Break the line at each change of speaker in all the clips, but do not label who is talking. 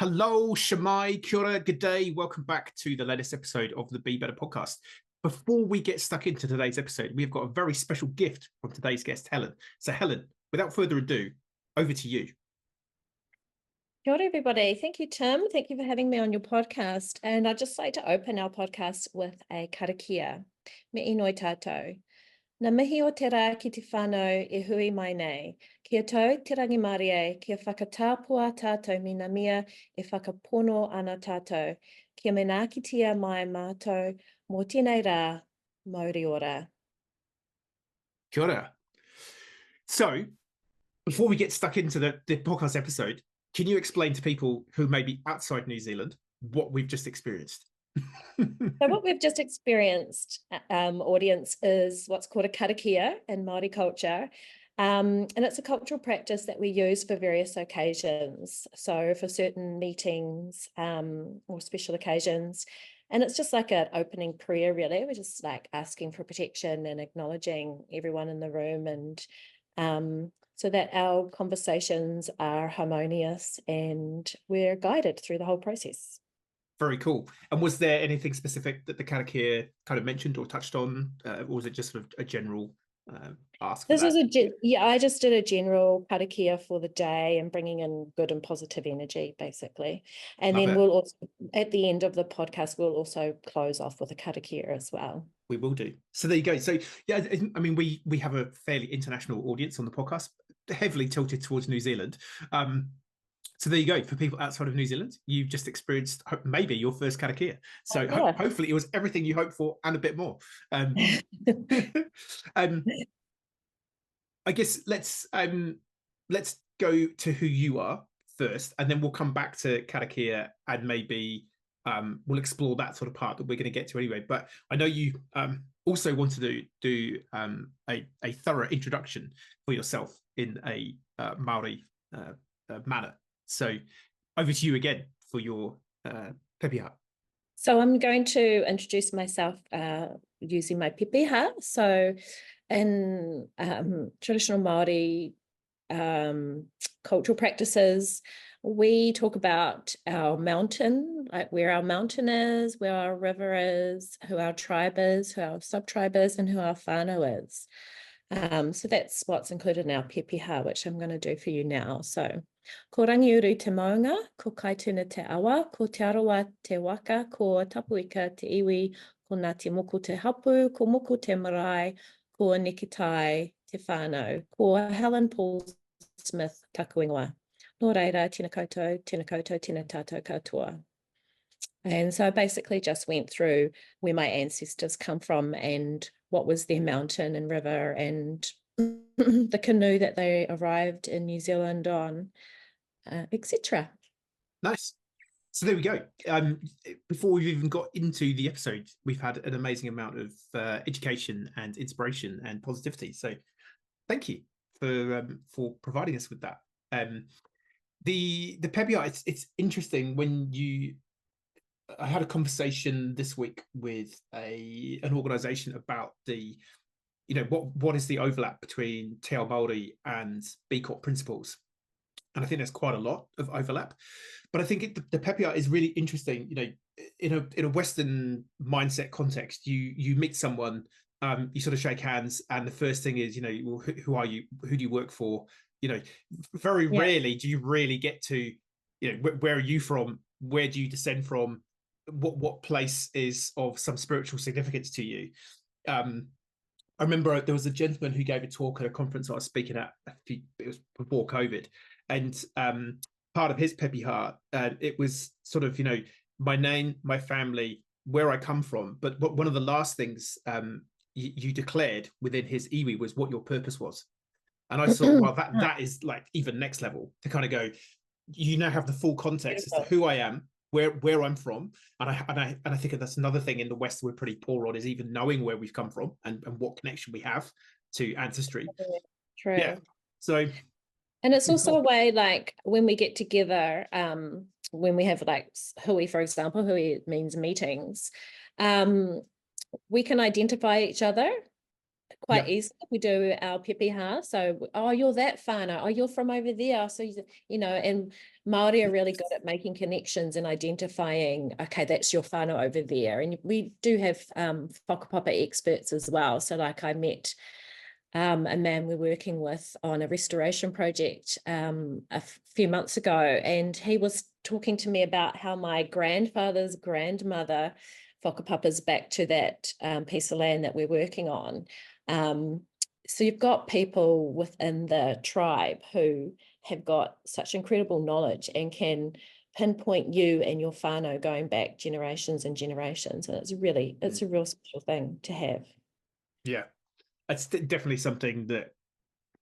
Hello, Shamai, kia ora, good day. Welcome back to the latest episode of the Be Better podcast. Before we get stuck into today's episode, we've got a very special gift from today's guest, Helen. So Helen, without further ado, over to you.
Kia ora, everybody. Thank you, Tim. Thank you for having me on your podcast. And I'd just like to open our podcast with a karakia. Me inoi tātou. Na mihi o te rā ki te whānau e hui mai nei. Kia tau te rangi Māori kia whakatāpua tātou mina mia e whakapono ana tātou. Kia menākitia mai mātou mō tēnei rā, Māori ora.
Kia ora. So, before we get stuck into the podcast episode, can you explain to people who may be outside New Zealand what we've just experienced?
So what we've just experienced, audience, is what's called a karakia in Māori culture. And it's a cultural practice that we use for various occasions. So for certain meetings or special occasions. And it's just like an opening prayer, really. We're just like asking for protection and acknowledging everyone in the room, and so that our conversations are harmonious and we're guided through the whole process.
Very cool. And was there anything specific that the karakia kind of mentioned or touched on, or was it just sort of a general ask?
This is I just did a general karakia for the day and bringing in good and positive energy, basically. And then we'll also, at the end of the podcast, we'll also close off with a karakia as well.
We will do. So there you go. So yeah, I mean, we have a fairly international audience on the podcast, heavily tilted towards New Zealand. So there you go. For people outside of New Zealand, you've just experienced maybe your first karakia. So hopefully it was everything you hoped for and a bit more. I guess let's go to who you are first, and then we'll come back to karakia and maybe we'll explore that sort of part that we're going to get to anyway. But I know you also want to do a thorough introduction for yourself in a Māori manner. So over to you again for your pepeha.
So I'm going to introduce myself using my pepeha. So in traditional Māori cultural practices, we talk about our mountain, like where our mountain is, where our river is, who our tribe is, who our sub-tribe is, and who our whānau is. So that's what's included in our pepeha, which I'm going to do for you now. So, ko rangiuru te maunga, ko kaituna te awa, ko te arawa te waka, ko tapuika te iwi, ko Ngāti Moko te hapu, ko moko te marae, ko nekitai te whānau, ko Helen Paul-Smith taku ingoa. Nō reira, tēnā koutou, tēnā tātou katoa. And so I basically just went through where my ancestors come from and what was their mountain and river and the canoe that they arrived in New Zealand on, etc.
Nice. So there we go. Before we've even got into the episode, we've had an amazing amount of education and inspiration and positivity. So thank you for providing us with that. The pepeha, it's interesting when I had a conversation this week with an organisation about what is the overlap between Te Ao Māori and B Corp principles, and I think there's quite a lot of overlap. But I think the pepeha is really interesting. In a Western mindset context, you meet someone, you sort of shake hands, and the first thing is well, who are you? Who do you work for? Very rarely do you really get to where are you from? Where do you descend from? What place is of some spiritual significance to you? I remember there was a gentleman who gave a talk at a conference I was speaking at. It was before COVID, and part of his pepeha, it was sort of my name, my family, where I come from. But one of the last things you declared within his iwi was what your purpose was, and I thought, well, that is like even next level to kind of go. You now have the full context as to who I am, where I'm from, and I think that's another thing in the West we're pretty poor on, is even knowing where we've come from and what connection we have to ancestry.
True.
Yeah. So,
and it's also a way, like when we get together, when we have like hui, for example, hui means meetings, we can identify each other quite easily. We do our pepeha. So, oh, you're that whānau. Oh, you're from over there. So, and Māori are really good at making connections and identifying, okay, that's your whānau over there. And we do have whakapapa experts as well. So like I met a man we're working with on a restoration project a few months ago, and he was talking to me about how my grandfather's grandmother whakapapas back to that piece of land that we're working on. So you've got people within the tribe who have got such incredible knowledge and can pinpoint you and your whānau going back generations and generations. And it's a real special thing to have.
Yeah, it's definitely something that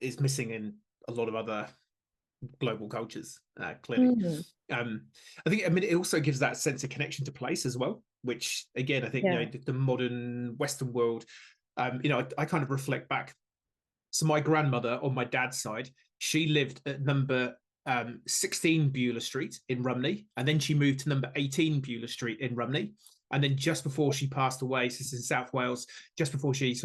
is missing in a lot of other global cultures, clearly. I think, it also gives that sense of connection to place as well, which again, I think, the modern Western world, I kind of reflect back. So my grandmother on my dad's side, she lived at number 16 Beulah Street in Rumney, and then she moved to number 18 Beulah Street in Rumney. And then just before she passed away, so this is in South Wales, just before she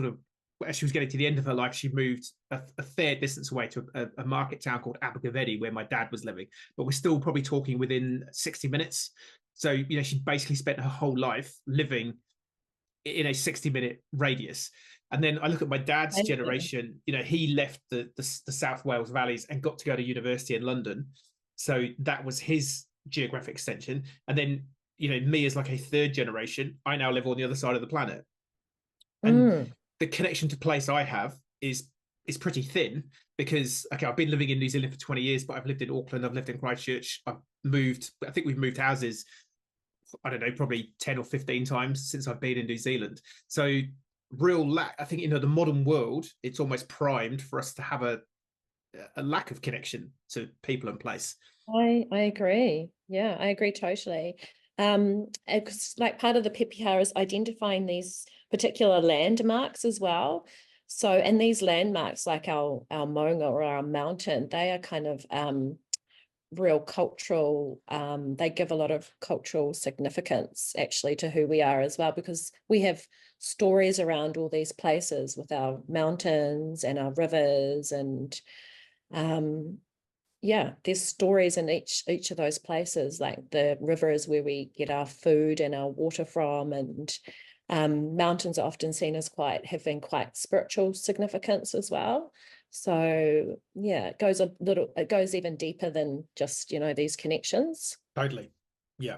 as she was getting to the end of her life, she moved a fair distance away to a market town called Abergavenny, where my dad was living. But we're still probably talking within 60 minutes. So, she basically spent her whole life living in a 60-minute radius. And then I look at my dad's generation, he left the South Wales valleys and got to go to university in London. So that was his geographic extension. And then, me as like a third generation, I now live on the other side of the planet. And the connection to place I have is pretty thin because, okay, I've been living in New Zealand for 20 years, but I've lived in Auckland, I've lived in Christchurch, I think we've moved houses, I don't know, probably 10 or 15 times since I've been in New Zealand. So real lack, I think, the modern world, it's almost primed for us to have a lack of connection to people and place.
I agree. Yeah, I agree totally. Like part of the pepeha is identifying these particular landmarks as well. So, and these landmarks, like our maunga or our mountain, they are kind of real cultural, they give a lot of cultural significance actually to who we are as well, because we have stories around all these places with our mountains and our rivers, and there's stories in each of those places. Like the river is where we get our food and our water from, and mountains are often seen as having quite spiritual significance as well. So it goes even deeper than just, these connections.
Totally. Yeah.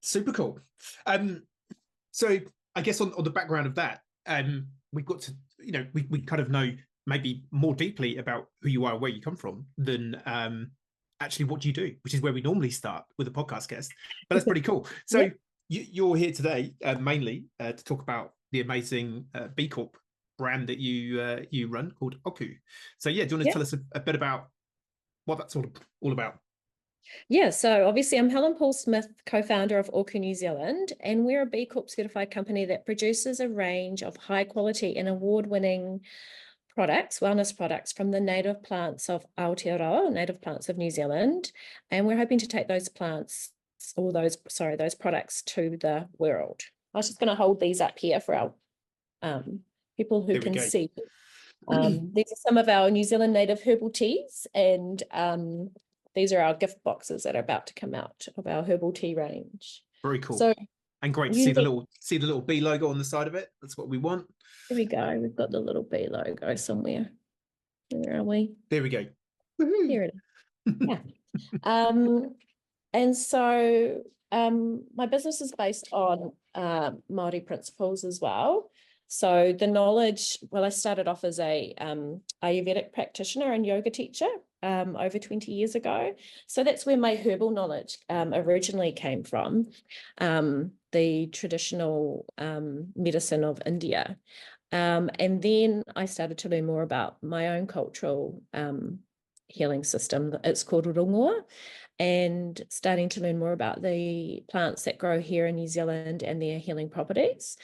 Super cool. So I guess on the background of that, we've got to, we kind of know maybe more deeply about who you are, where you come from, than actually what do you do, which is where we normally start with a podcast guest. But that's pretty cool. So you're here today mainly to talk about the amazing B Corp brand that you run called ŌKU. So do you want to tell us a bit about what that's all about?
Yeah, so obviously I'm Helen Paul-Smith, co-founder of ŌKU New Zealand, and we're a B Corp certified company that produces a range of high quality and award-winning products, wellness products from the native plants of Aotearoa, native plants of New Zealand. And we're hoping to take those products to the world. I was just going to hold these up here for our people who can see. These are some of our New Zealand native herbal teas, and these are our gift boxes that are about to come out of our herbal tea range.
Very cool. So, and great to see the little B logo on the side of it. That's what we want.
There we go. We've got the little B logo somewhere. Where are we?
There we go.
Here it is. Yeah. And so my business is based on Māori principles as well. So the knowledge, I started off as a Ayurvedic practitioner and yoga teacher over 20 years ago. So that's where my herbal knowledge originally came from, the traditional medicine of India. And then I started to learn more about my own cultural healing system. It's called Rongoā, and starting to learn more about the plants that grow here in New Zealand and their healing properties.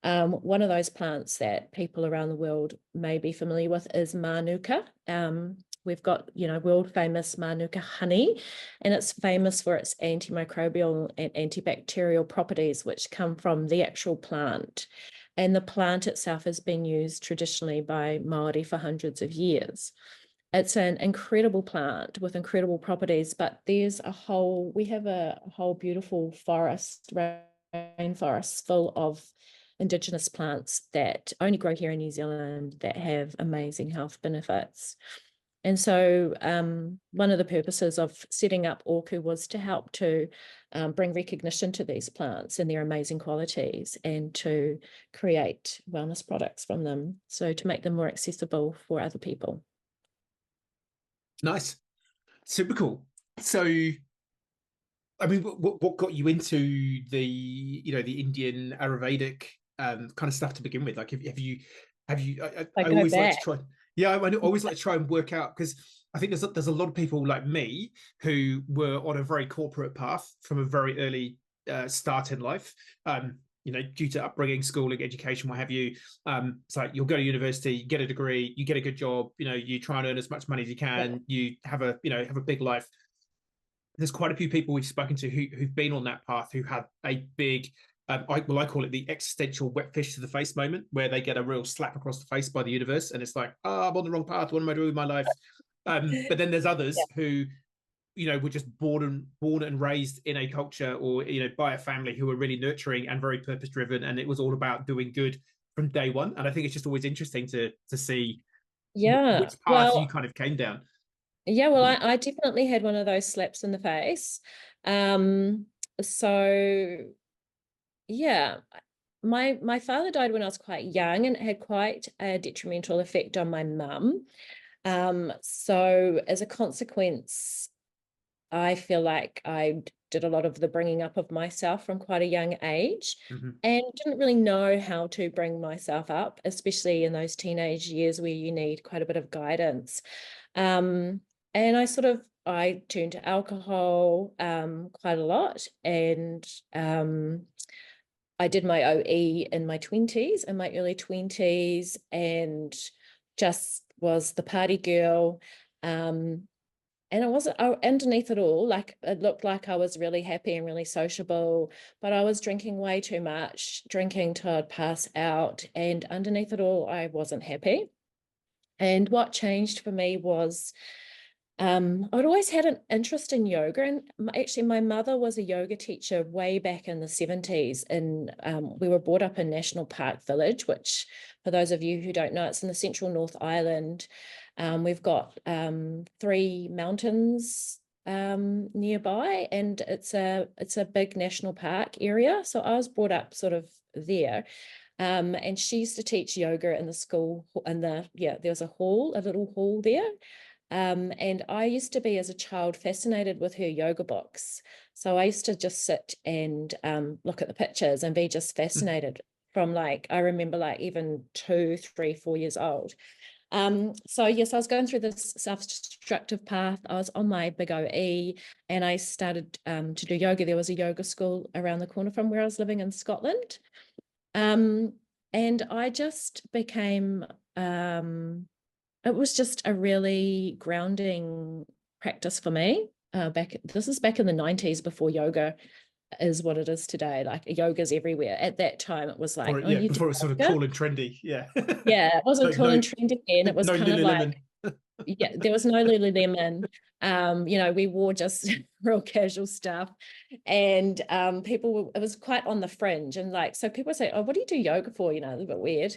One of those plants that people around the world may be familiar with is Mānuka. We've got, world famous Mānuka honey, and it's famous for its antimicrobial and antibacterial properties, which come from the actual plant. and the plant itself has been used traditionally by Māori for hundreds of years. It's an incredible plant with incredible properties, but we have a whole beautiful rainforest full of Indigenous plants that only grow here in New Zealand that have amazing health benefits. And so one of the purposes of setting up ōKU was to help to bring recognition to these plants and their amazing qualities, and to create wellness products from them, so to make them more accessible for other people.
Nice. Super cool. So, I mean, what got you into the Indian Ayurvedic kind of stuff to begin with? Like, have you? I always like to try. Yeah, I always like to try and work out, because I think there's a lot of people like me who were on a very corporate path from a very early start in life. Due to upbringing, schooling, education, what have you. It's like you'll go to university, you get a degree, you get a good job, you try and earn as much money as you can, you have a big life. There's quite a few people we've spoken to who've been on that path, who had a big, I call it the existential wet fish to the face moment, where they get a real slap across the face by the universe, and it's like, I'm on the wrong path. What am I doing with my life? But then there's others who were just born and raised in a culture, or by a family who were really nurturing and very purpose driven, and it was all about doing good from day one. And I think it's just always interesting to see which path you kind of came down.
Yeah, well, I definitely had one of those slaps in the face. So yeah, my father died when I was quite young, and it had quite a detrimental effect on my mum. So as a consequence, I feel like I did a lot of the bringing up of myself from quite a young age, and didn't really know how to bring myself up, especially in those teenage years where you need quite a bit of guidance. And I turned to alcohol quite a lot, and I did my OE in my 20s, in my early 20s, and just was the party girl. And it wasn't, underneath it all, like, it looked like I was really happy and really sociable, but I was drinking way too much, drinking till I'd pass out. And underneath it all, I wasn't happy. And what changed for me was, I'd always had an interest in yoga. And actually, my mother was a yoga teacher way back in the 70s. And we were brought up in National Park Village, which, for those of you who don't know, it's in the central North Island. We've got 3 mountains nearby, and it's a big national park area. So I was brought up sort of there. And she used to teach yoga in the school, there was a little hall there. And I used to be, as a child, fascinated with her yoga books. So I used to just sit and look at the pictures and be just fascinated from, like, I remember, like, even 2, 3, 4 years old. So yes, I was going through this self-destructive path. I was on my big OE, and I started to do yoga. There was a yoga school around the corner from where I was living in Scotland. And I just became, it was just a really grounding practice for me. This is back in the 90s, before yoga is what it is today. Like, yoga's everywhere. At that time, it was like,
before it was sort of cool and trendy. Yeah.
It wasn't cool and trendy then. It was kind of like, there was no Lululemon. We wore just real casual stuff, and it was quite on the fringe, and like, so people say, oh, what do you do yoga for? A little bit weird.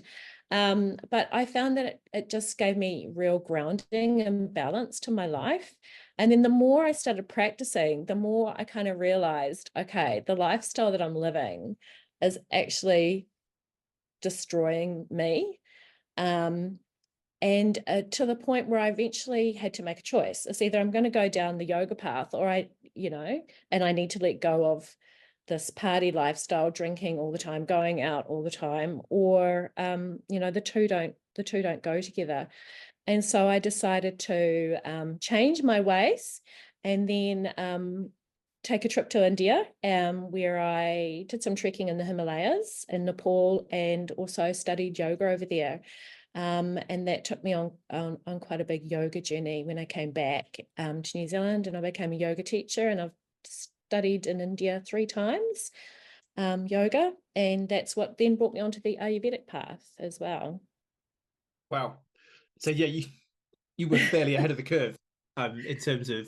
But I found that it just gave me real grounding and balance to my life. And then the more I started practicing, the more I kind of realized, okay, the lifestyle that I'm living is actually destroying me. And to the point where I eventually had to make a choice. It's either I'm going to go down the yoga path, or and I need to let go of this party lifestyle, drinking all the time, going out all the time, or the two don't go together. And so I decided to change my ways, and then take a trip to India, where I did some trekking in the Himalayas in Nepal, and also studied yoga over there. And that took me on quite a big yoga journey when I came back to New Zealand, and I became a yoga teacher, and I've studied in India 3 times. yoga, and that's what then brought me onto the Ayurvedic path as well.
Wow. So yeah, you were fairly ahead of the curve in terms of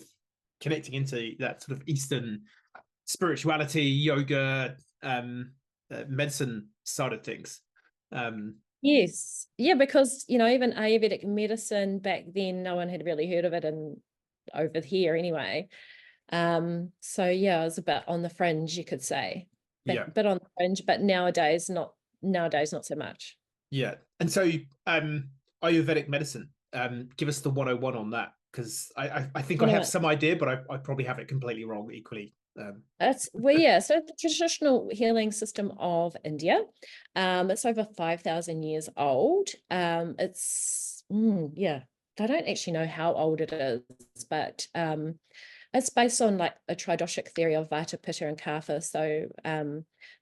connecting into that sort of Eastern spirituality, yoga, medicine side of things.
Yes, yeah, because even Ayurvedic medicine back then, no one had really heard of it, and over here anyway. So yeah, I was a bit on the fringe, you could say.
Yeah,
Bit on the fringe, but nowadays not so much.
yeah. And so Ayurvedic medicine, give us the 101 on that, because I think I have some idea, but I probably have it completely wrong equally.
So the traditional healing system of India, it's over 5,000 years old. Yeah, I don't actually know how old it is, but it's based on like a tridoshic theory of Vata, Pitta, and Kapha. So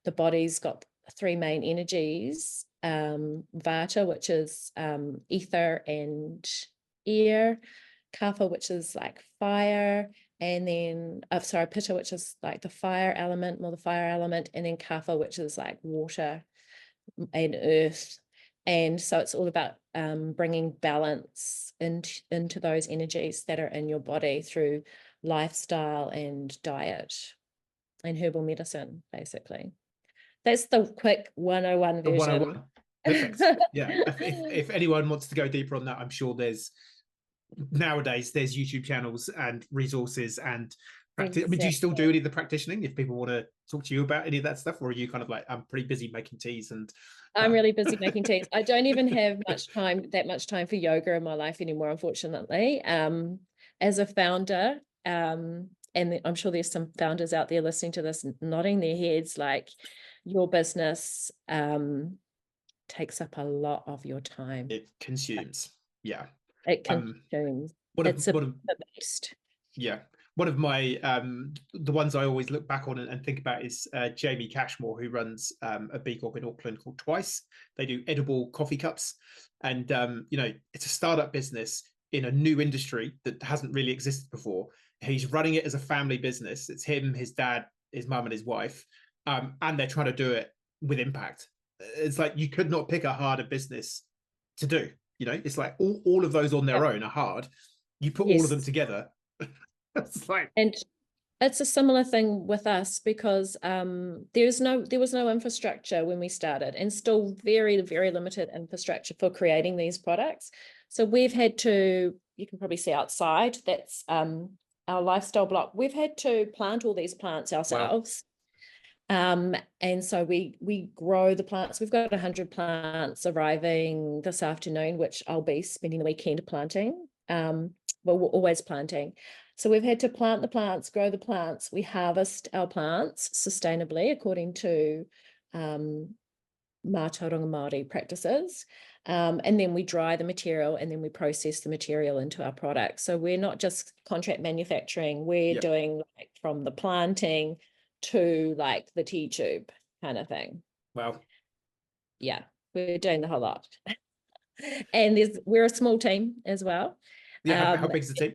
the body's got three main energies: Vata, which is ether and air; Kapha, which is like fire; and then Pitta, which is like the fire element, and then Kapha, which is like water and earth. And so it's all about bringing balance into those energies that are in your body through lifestyle and diet and herbal medicine, basically. That's the quick 101
The
version.
101. Perfect. Yeah. If anyone wants to go deeper on that, I'm sure nowadays there's YouTube channels and resources and practice.
Exactly.
I mean, do you still do any of the practicing if people want to talk to you about any of that stuff, or are you kind of like, I'm pretty busy making teas and
I'm really busy making teas. I don't even have that much time for yoga in my life anymore, unfortunately. As a founder, and I'm sure there's some founders out there listening to this nodding their heads like your business takes up a lot of your time.
it consumes. Yeah.
It consumes. It's a beast.
Yeah. One of my the ones I always look back on and think about is Jamie Cashmore, who runs a B Corp in Auckland called Twice. They do edible coffee cups, and it's a startup business in a new industry that hasn't really existed before. He's running it as a family business. It's him, his dad, his mum, and his wife, and they're trying to do it with impact. It's like you could not pick a harder business to do. It's like all of those on their own are hard. You put all of them together. It's like,
and it's a similar thing with us because there was no infrastructure when we started, and still very, very limited infrastructure for creating these products. So we've had to, you can probably see outside, that's our lifestyle block. We've had to plant all these plants ourselves. Wow. And so we grow the plants. We've got 100 plants arriving this afternoon, which I'll be spending the weekend planting. Well, we're always planting. So we've had to plant the plants, grow the plants. We harvest our plants sustainably according to Mātauranga Māori practices. And then we dry the material, and then we process the material into our products. So we're not just contract manufacturing. We're doing like from the planting to like the tea tube kind of thing.
wow.
Yeah, we're doing the whole lot. And we're a small team as well.
Yeah, how big is the team?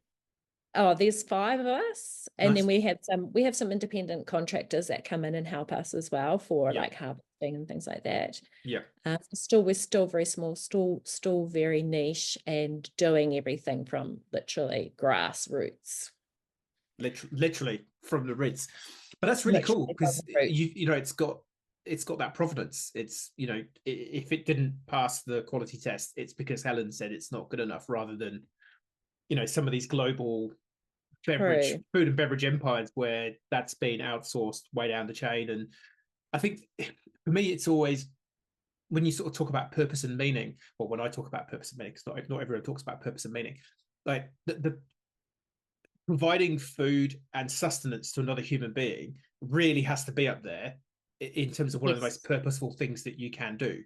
Oh, there's 5 of us, and
Nice.
then we have some independent contractors that come in and help us as well for like harvesting and things like that.
Yeah.
We're still very small, still very niche, and doing everything from literally grassroots.
Literally from the roots. But that's really cool because it's got that provenance. It's if it didn't pass the quality test, it's because Helen said it's not good enough, rather than some of these global food and beverage empires where that's been outsourced way down the chain. And I think for me, it's always, when you sort of talk about purpose and meaning, or when I talk about purpose and meaning, because not everyone talks about purpose and meaning, like the providing food and sustenance to another human being really has to be up there in terms of one of the most purposeful things that you can do.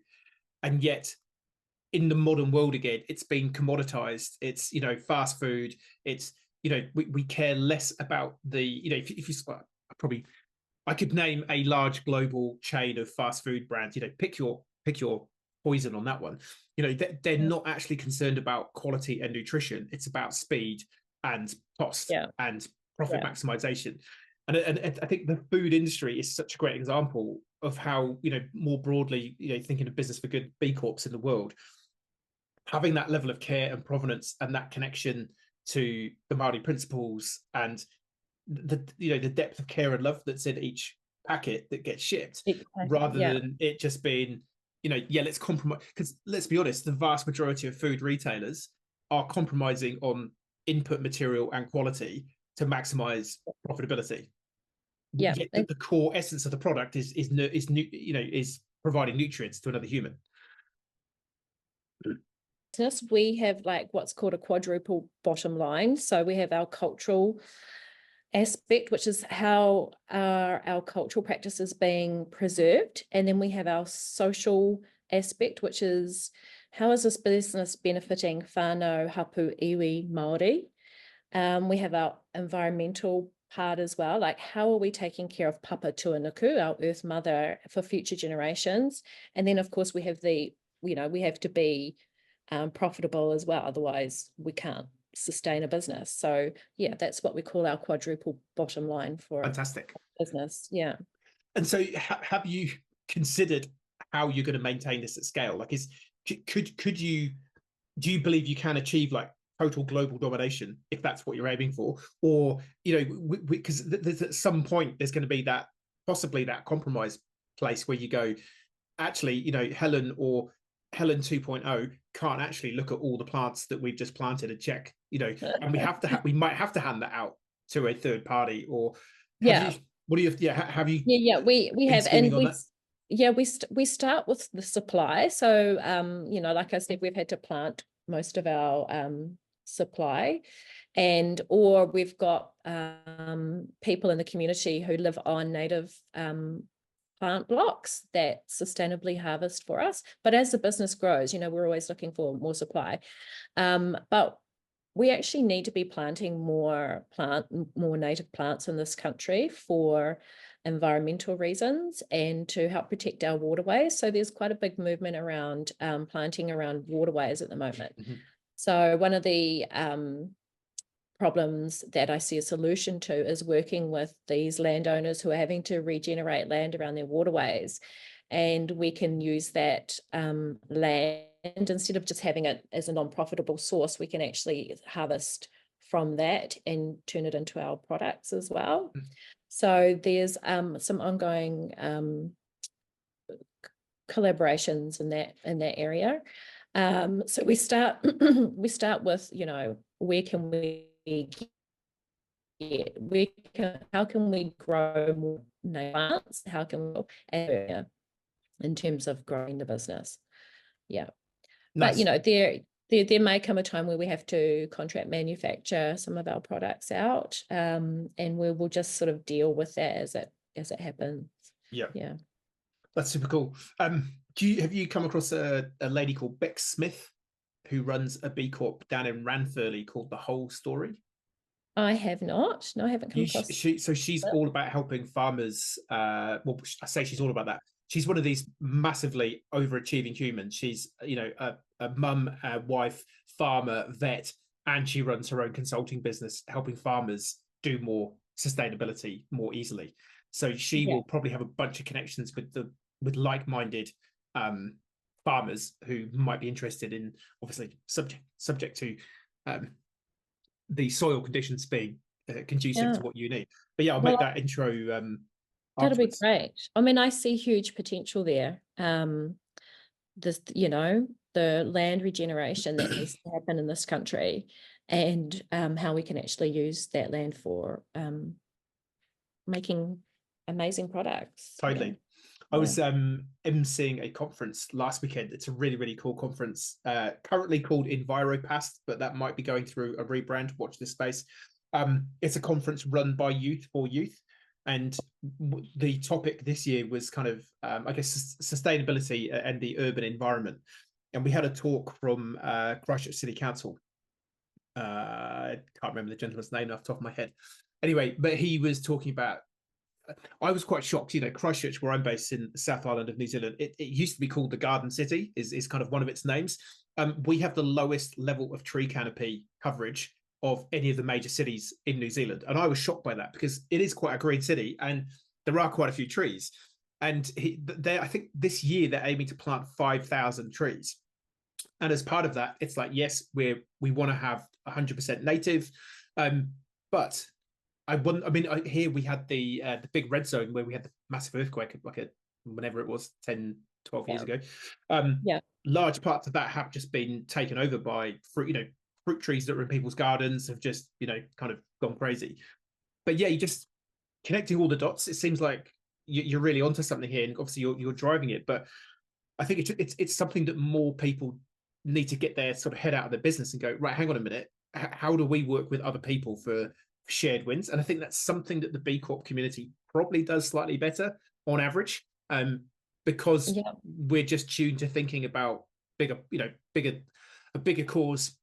And yet in the modern world, again, it's been commoditized. It's fast food. It's we care less about the if you probably, I could name a large global chain of fast food brands. Pick your poison on that one. They're not actually concerned about quality and nutrition. It's about speed and cost and profit maximization. And I think the food industry is such a great example of how, more broadly, thinking of business for good B Corps in the world, having that level of care and provenance and that connection to the Māori principles and the depth of care and love that's in each packet that gets shipped, rather than it just being, let's compromise. Because let's be honest, the vast majority of food retailers are compromising on input material and quality to maximize profitability.
Yeah,
yet the core essence of the product is providing nutrients to another human.
We have like what's called a quadruple bottom line. So we have our cultural aspect, which is how are our cultural practices being preserved, and then we have our social aspect, which is how is this business benefiting whānau, hapu, iwi, Māori. We have our environmental part as well, like how are we taking care of Papa Tuanuku, our Earth Mother, for future generations. And then of course we have we have to be profitable as well, otherwise we can't sustain a business. So yeah, that's what we call our quadruple bottom line for
fantastic
business. Yeah.
And so have you considered how you're going to maintain this at scale? Like, do you believe you can achieve like total global domination if that's what you're aiming for? Or, because there's at some point there's going to be that possibly that compromise place where you go, actually, Helen or Helen 2.0 can't actually look at all the plants that we've just planted and check, and we might have to hand that out to a third party. Or we have,
we start with the supply. So like I said, we've had to plant most of our supply, or we've got people in the community who live on native plant blocks that sustainably harvest for us. But as the business grows, we're always looking for more supply. But we actually need to be planting more native plants in this country for environmental reasons and to help protect our waterways. So there's quite a big movement around planting around waterways at the moment. Mm-hmm. So one of the problems that I see a solution to is working with these landowners who are having to regenerate land around their waterways. And we can use that land, instead of just having it as a non-profitable source, we can actually harvest from that and turn it into our products as well. Mm-hmm. So there's some ongoing collaborations in that area. So we start with, where can we how can we grow more plants? How can we in terms of growing the business? Yeah. Nice. But there may come a time where we have to contract manufacture some of our products out, and we will just sort of deal with that as it happens. Yeah.
That's super cool. Have you come across a lady called Beck Smith who runs a B Corp down in Ranfurly called The Whole Story?
I have not. No, I haven't come across.
So she's all about helping farmers. Well, I say she's all about that. She's one of these massively overachieving humans. She's, a mum, a wife, farmer, vet, and she runs her own consulting business, helping farmers do more sustainability more easily. So she will probably have a bunch of connections with like-minded farmers who might be interested in, obviously subject to the soil conditions being conducive to what you need. But yeah, I'll make that intro.
That'll be great. I mean, I see huge potential there. The land regeneration that needs to happen in this country, and how we can actually use that land for making amazing products.
Totally. I was emceeing a conference last weekend. It's a really, really cool conference, currently called EnviroPast, but that might be going through a rebrand. Watch this space. It's a conference run by youth for youth. And the topic this year was kind of, sustainability and the urban environment. And we had a talk from Christchurch City Council. I can't remember the gentleman's name off the top of my head. Anyway, but he was talking about, I was quite shocked, Christchurch, where I'm based in the South Island of New Zealand, it used to be called the Garden City, is kind of one of its names. We have the lowest level of tree canopy coverage of any of the major cities in New Zealand. And I was shocked by that because it is quite a green city and there are quite a few trees. And I think this year they're aiming to plant 5,000 trees. And as part of that, it's like, yes, we want to have 100% native. But here we had the big red zone where we had the massive earthquake, like whenever it was 10, 12 years ago. Large parts of that have just been taken over by fruit trees that were in people's gardens have just, kind of gone crazy. But yeah, you just connecting all the dots. It seems like you're really onto something here, and obviously you're driving it. But I think it's something that more people need to get their sort of head out of the business and go, right, hang on a minute, how do we work with other people for shared wins? And I think that's something that the B Corp community probably does slightly better on average, because we're just tuned to thinking about a bigger cause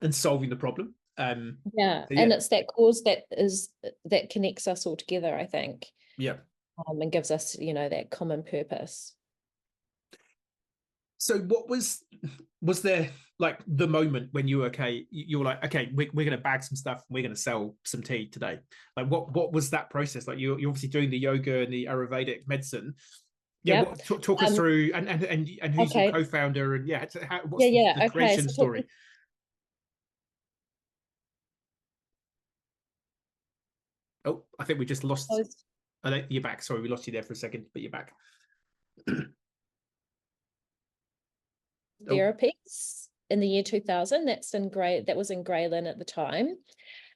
and solving the problem.
And it's that cause that connects us all together, I think. And gives us, that common purpose.
So what was there like the moment when you were like, okay, we're going to bag some stuff, we're going to sell some tea today? Like what was that process? Like you're obviously doing the yoga and the Ayurvedic medicine. Talk us through and who's your co-founder and what's the creation story? Oh, I think we just lost. You're back. Sorry, we lost you there for a second, but you're back.
Therapies in the year 2000. That was in Grey Lynn at the time.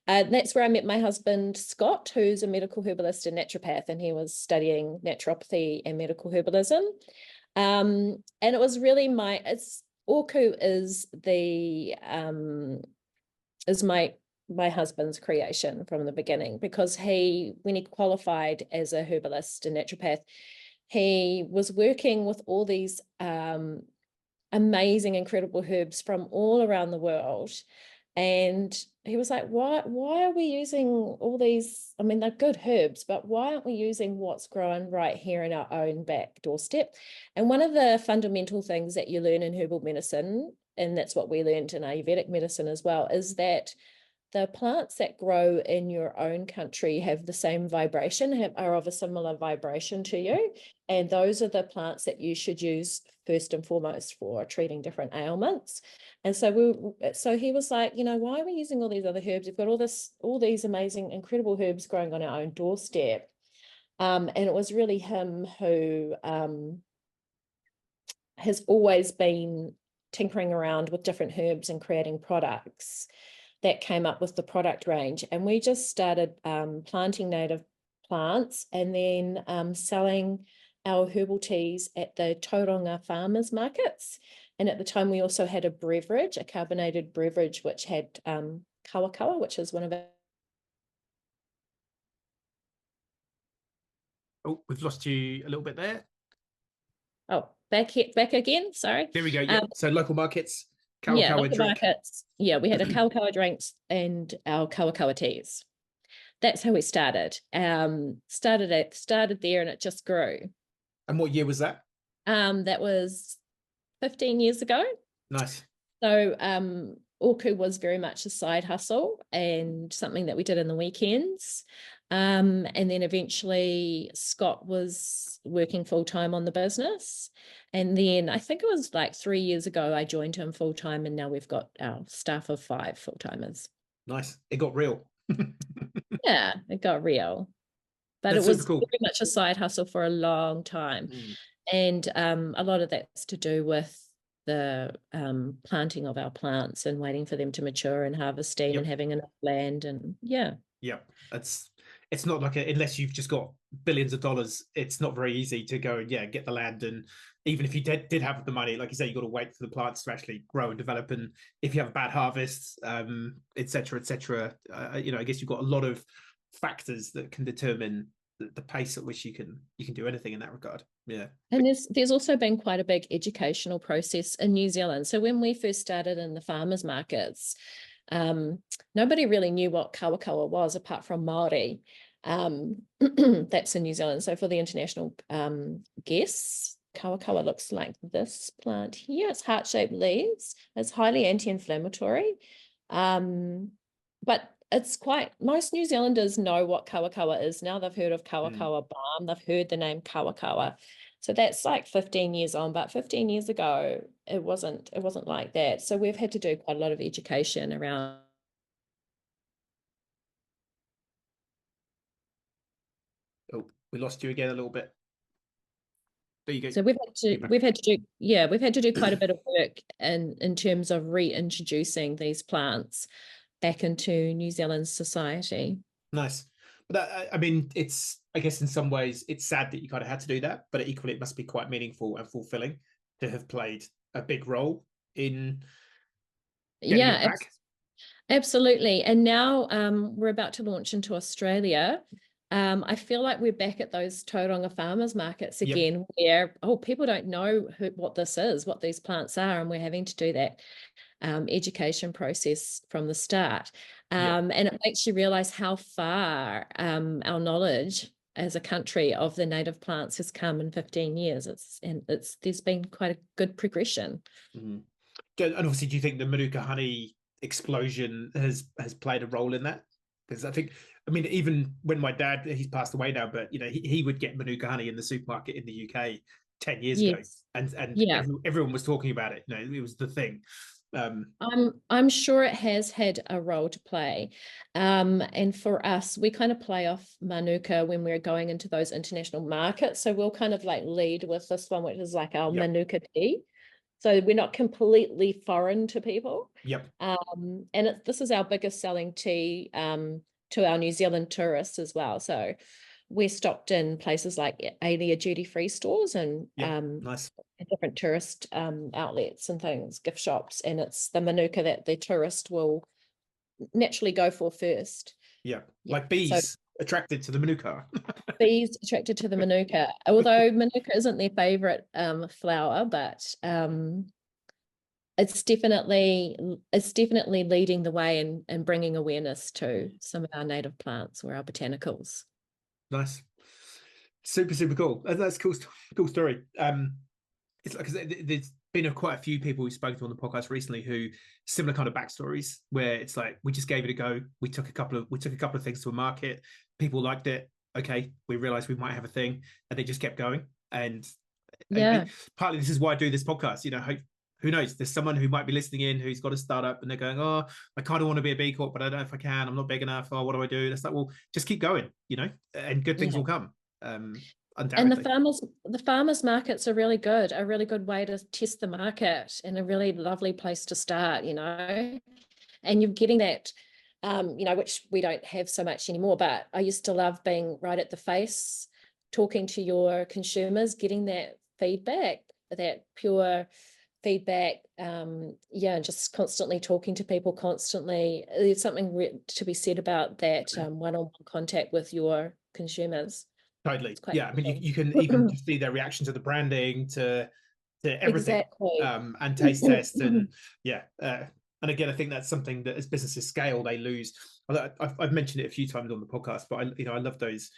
That's where I met my husband, Scott, who's a medical herbalist and naturopath, and he was studying naturopathy and medical herbalism. And it was really ŌKU is my husband's creation from the beginning, because when he qualified as a herbalist and naturopath, he was working with all these amazing, incredible herbs from all around the world. And he was like, why are we using all these? I mean, they're good herbs, but why aren't we using what's growing right here in our own back doorstep? And one of the fundamental things that you learn in herbal medicine, and that's what we learned in Ayurvedic medicine as well, is that the plants that grow in your own country have the same vibration, are of a similar vibration to you. And those are the plants that you should use first and foremost for treating different ailments. And so he was like, why are we using all these other herbs? We've got all these amazing, incredible herbs growing on our own doorstep. And it was really him who has always been tinkering around with different herbs and creating products that came up with the product range. And we just started planting native plants and then selling our herbal teas at the Tauranga farmers markets. And at the time, we also had a carbonated beverage, which had ŌKU, which is one of our...
Oh, we've lost you a little bit there.
Oh, back again, sorry.
There we go, So local markets,
local markets. Yeah, we had a ŌKU drinks and our ŌKU teas. That's how we started. Started there, and it just grew.
And what year was that?
That was 15 years ago.
Nice.
So ŌKU was very much a side hustle and something that we did in the weekends. And then eventually Scott was working full-time on the business. And then I think it was like 3 years ago, I joined him full-time, and now we've got our staff of 5 full-timers.
Nice. It got real.
Yeah, it got real. But it was very much a side hustle for a long time. And a lot of that's to do with the planting of our plants and waiting for them to mature and harvesting and having enough land. And
it's not like unless you've just got billions of dollars, it's not very easy to go and get the land. And even if you did have the money, like you say, you've got to wait for the plants to actually grow and develop. And if you have a bad harvest, et cetera, I guess you've got a lot of factors that can determine the pace at which you can do anything in that regard.
And there's also been quite a big educational process in New Zealand. So when we first started in the farmers markets, nobody really knew what ŌKU was apart from Māori. That's in New Zealand. So for the international guests, ŌKU looks like this plant here. It's heart-shaped leaves. It's highly anti-inflammatory. but it's quite, most New Zealanders know what kawakawa is now. They've heard of kawakawa balm, they've heard the name kawakawa. So that's like 15 years on, but 15 years ago, it wasn't like that. So we've had to do quite a lot of education around.
Oh, we lost you again a little bit. There you go.
So we've had to do quite a bit of work in terms of reintroducing these plants back into New Zealand society.
Nice. But I mean, I guess in some ways it's sad that you kind of had to do that, but equally it must be quite meaningful and fulfilling to have played a big role in getting it back.
Absolutely. And now we're about to launch into Australia. I feel like we're back at those Tauranga farmers markets again, where people don't know what this is, what these plants are, and we're having to do that education process from the start. And it makes you realize how far our knowledge as a country of the native plants has come in 15 years. There's been quite a good progression.
Mm-hmm. And obviously, do you think the Manuka honey explosion has played a role in that? Because I mean, even when my dad, he's passed away now, but he would get Manuka honey in the supermarket in the UK 10 years ago, and everyone was talking about it. It was the thing.
I'm sure it has had a role to play. And for us, we kind of play off Manuka when we're going into those international markets. So we'll kind of like lead with this one, which is like our Manuka tea. So we're not completely foreign to people. And this is our biggest selling tea to our New Zealand tourists as well. So we're stocked in places like Aotearoa duty-free stores and
nice.
different tourist outlets and things, gift shops, and it's the Manuka that the tourist will naturally go for first.
Like bees attracted to the Manuka.
Bees attracted to the Manuka, although Manuka isn't their favorite flower, but it's definitely leading the way and bringing awareness to some of our native plants or our botanicals.
Nice. Super cool. That's cool story. It's like, there's been quite a few people who've spoken to on the podcast recently who similar kind of backstories where it's like, we just gave it a go. We took a couple of things to a market. People liked it. Okay, we realized we might have a thing, and they just kept going. And partly this is why I do this podcast. Who knows? There's someone who might be listening in who's got a startup and they're going, oh, I kind of want to be a B Corp, but I don't know if I can. I'm not big enough. Oh, what do I do? It's like, well, just keep going, and good things will come.
And the farmers markets are a really good way to test the market and a really lovely place to start, and you're getting that, which we don't have so much anymore, but I used to love being right at the face, talking to your consumers, getting that feedback, that pure feedback, just constantly talking to people constantly. There's something to be said about that one-on-one contact with your consumers.
Totally. I mean, you can even just see their reaction to the branding, to everything, and taste tests, and and again, I think that's something that as businesses scale, they lose. I've mentioned it a few times on the podcast, but I love those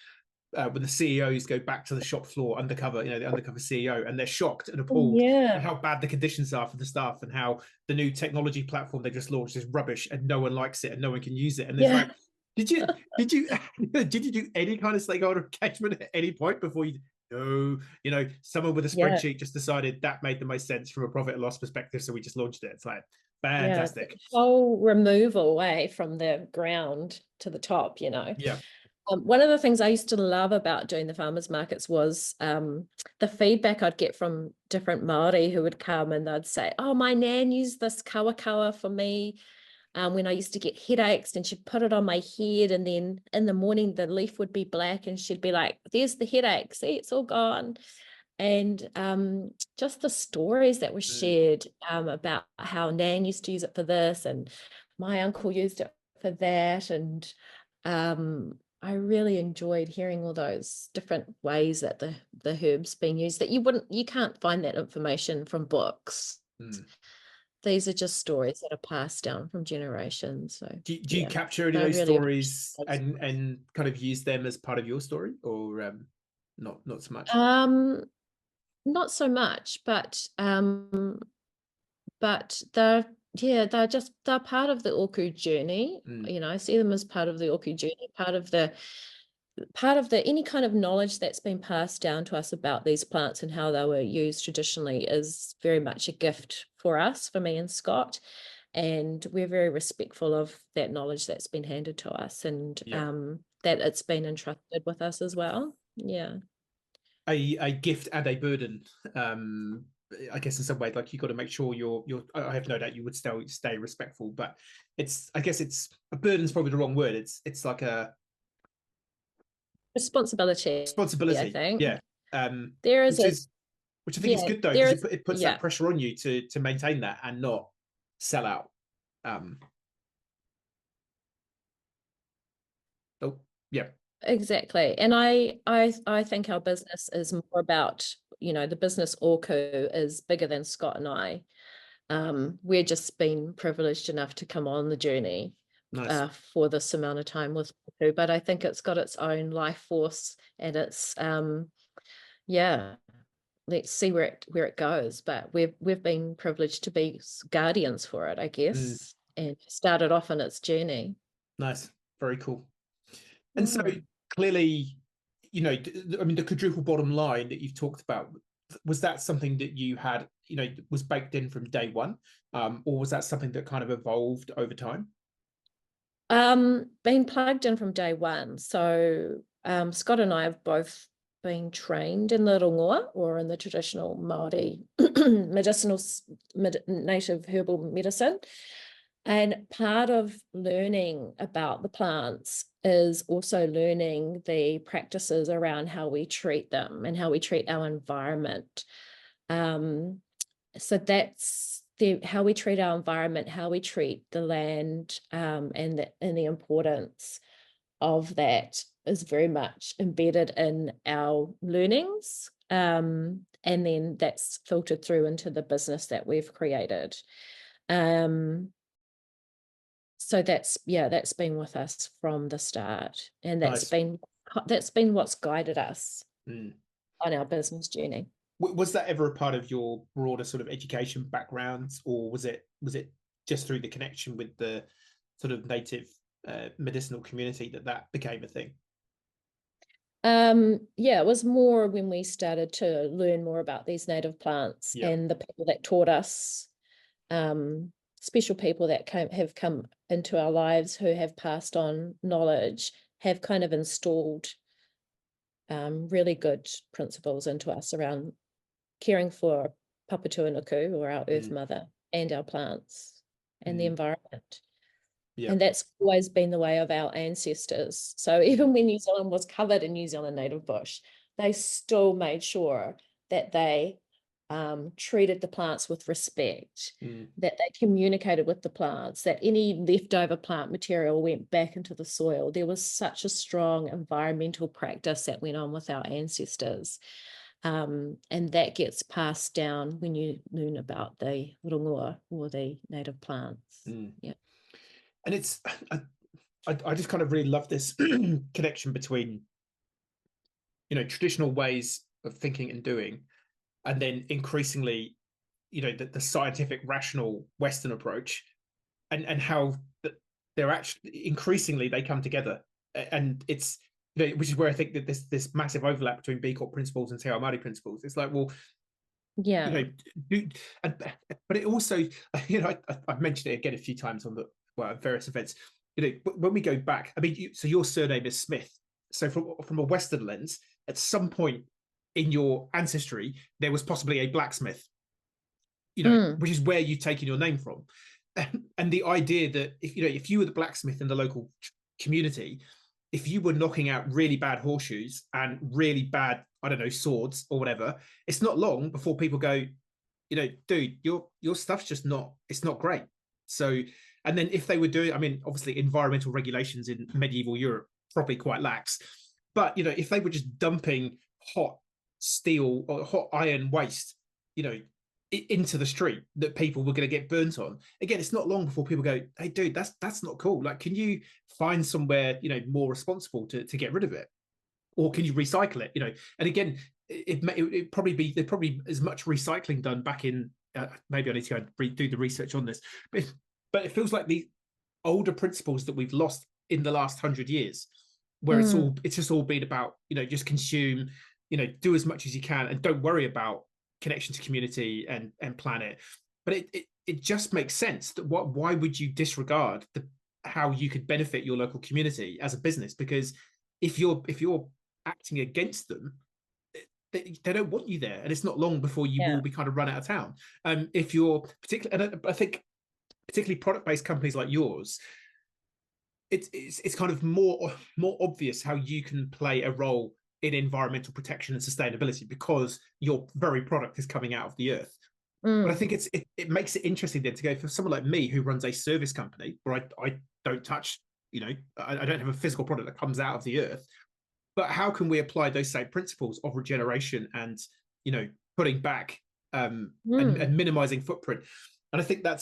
when the CEOs go back to the shop floor undercover, the undercover CEO, and they're shocked and appalled at how bad the conditions are for the staff and how the new technology platform they just launched is rubbish and no one likes it and no one can use it. And it's like, did you do any kind of stakeholder engagement at any point before someone with a spreadsheet just decided that made the most sense from a profit and loss perspective, so we just launched it. It's like fantastic.
Whole removal way from the ground to the top, One of the things I used to love about doing the farmers markets was the feedback I'd get from different Māori who would come and they'd say, oh, my nan used this kawakawa for me when I used to get headaches, and she'd put it on my head, and then in the morning the leaf would be black and she'd be like, there's the headache, see, it's all gone. And just the stories that were shared about how nan used to use it for this and my uncle used it for that, and I really enjoyed hearing all those different ways that the herb's been used that you can't find that information from books. These are just stories that are passed down from generations. So
do you capture any of those stories and kind of use them as part of your story, or not so much?
Not so much, but the yeah, they're part of the ŌKU journey. You know, I see them as part of the ŌKU journey, part of the any kind of knowledge that's been passed down to us about these plants and how they were used traditionally is very much a gift for us, for me and Scott. And we're very respectful of that knowledge that's been handed to us, and that it's been entrusted with us as well. Yeah.
A gift and a burden. I guess in some way, like, you got to make sure you're. I have no doubt you would still stay respectful, but I guess it's a burden's probably the wrong word. It's like a
responsibility, I
responsibility.
think.
Yeah.
There is
which I think is good though, because it puts
yeah.
that pressure on you to maintain that and not sell out. Oh, yeah.
Exactly. And I think our business is more about, you know, the business ŌKU is bigger than Scott and I. We're just been privileged enough to come on the journey for this amount of time with ŌKU, but I think it's got its own life force, and it's yeah, let's see where it goes. But we've been privileged to be guardians for it, I guess, and started off on its journey.
Nice, very cool. And so clearly, you know, I mean, the quadruple bottom line that you've talked about, was that something that you had, you know, was baked in from day one, or was that something that kind of evolved over time?
Been plugged in from day one. So Scott and I have both been trained in the Rongoā, or in the traditional Māori medicinal native herbal medicine. And part of learning about the plants is also learning the practices around how we treat them and how we treat our environment. So that's how we treat our environment, how we treat the land, and the importance of that is very much embedded in our learnings. And then that's filtered through into the business that we've created. So that's been with us from the start, and that's been what's guided us on our business journey.
Was that ever a part of your broader sort of education background, or was it just through the connection with the sort of native medicinal community that became a thing?
Yeah, it was more when we started to learn more about these native plants, and the people that taught us, special people that have come into our lives who have passed on knowledge, have kind of installed really good principles into us around caring for Papatūānuku, or our Earth Mother, and our plants and the environment. And that's always been the way of our ancestors. So even when New Zealand was covered in New Zealand native bush, they still made sure that they treated the plants with respect, that they communicated with the plants, that any leftover plant material went back into the soil. There was such a strong environmental practice that went on with our ancestors. And that gets passed down when you learn about the Rongoā, or the native plants. Yeah.
And it's, I just kind of really love this connection between, you know, traditional ways of thinking and doing, and then increasingly, you know, the scientific, rational Western approach, and how they're actually increasingly they come together, and it's, you know, which is where I think that this massive overlap between B Corp principles and Te Ao Māori principles. It's like, well, you know, but it also, you know, I've mentioned it again a few times on various events. You know, when we go back, I mean, so your surname is Smith. So from a Western lens, at some point in your ancestry, there was possibly a blacksmith, you know, which is where you've taken your name from. And the idea that if you were the blacksmith in the local community, if you were knocking out really bad horseshoes and really bad, I don't know, swords or whatever, it's not long before people go, you know, dude, your stuff's just it's not great. So, and then if they were doing, I mean, obviously environmental regulations in medieval Europe probably quite lax, but, you know, if they were just dumping hot steel or hot iron waste, you know, into the street that people were going to get burnt on, again, it's not long before people go, hey, dude, that's not cool. Like, can you find somewhere, you know, more responsible to get rid of it, or can you recycle it? You know, and again, there'd probably as much recycling done back in maybe I need to go and do the research on this, but it feels like the older principles that we've lost in the last 100 years, where it's just all been about, just consume, do as much as you can and don't worry about connection to community and planet. But it just makes sense that why would you disregard how you could benefit your local community as a business? Because if you're acting against them, they don't want you there, and it's not long before you will be kind of run out of town. If you're particularly, and I think particularly product-based companies like yours, it's kind of more obvious how you can play a role in environmental protection and sustainability because your very product is coming out of the earth. But I think it makes it interesting then to go for someone like me who runs a service company where I don't touch, I don't have a physical product that comes out of the earth. But how can we apply those same principles of regeneration and, putting back and minimizing footprint? And I think I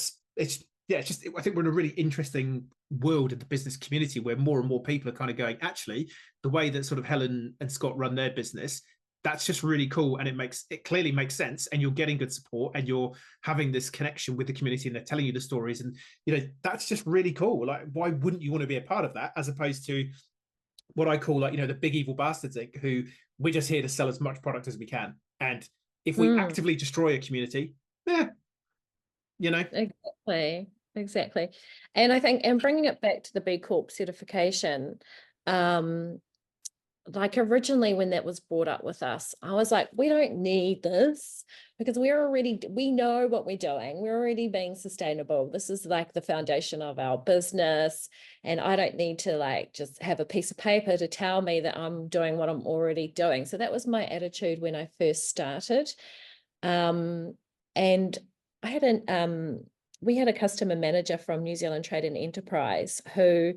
think we're in a really interesting world in the business community where more and more people are kind of going, actually, the way that sort of Helen and Scott run their business, that's just really cool. And it clearly makes sense. And you're getting good support and you're having this connection with the community and they're telling you the stories. And, that's just really cool. Like, why wouldn't you want to be a part of that? As opposed to what I call the big evil bastards, who we're just here to sell as much product as we can. And if we actively destroy a community,
Exactly. And I think, and bringing it back to the B Corp certification, like originally when that was brought up with us, I was like, we don't need this because we know what we're doing. We're already being sustainable. This is like the foundation of our business. And I don't need to just have a piece of paper to tell me that I'm doing what I'm already doing. So that was my attitude when I first started. And I had we had a customer manager from New Zealand Trade and Enterprise who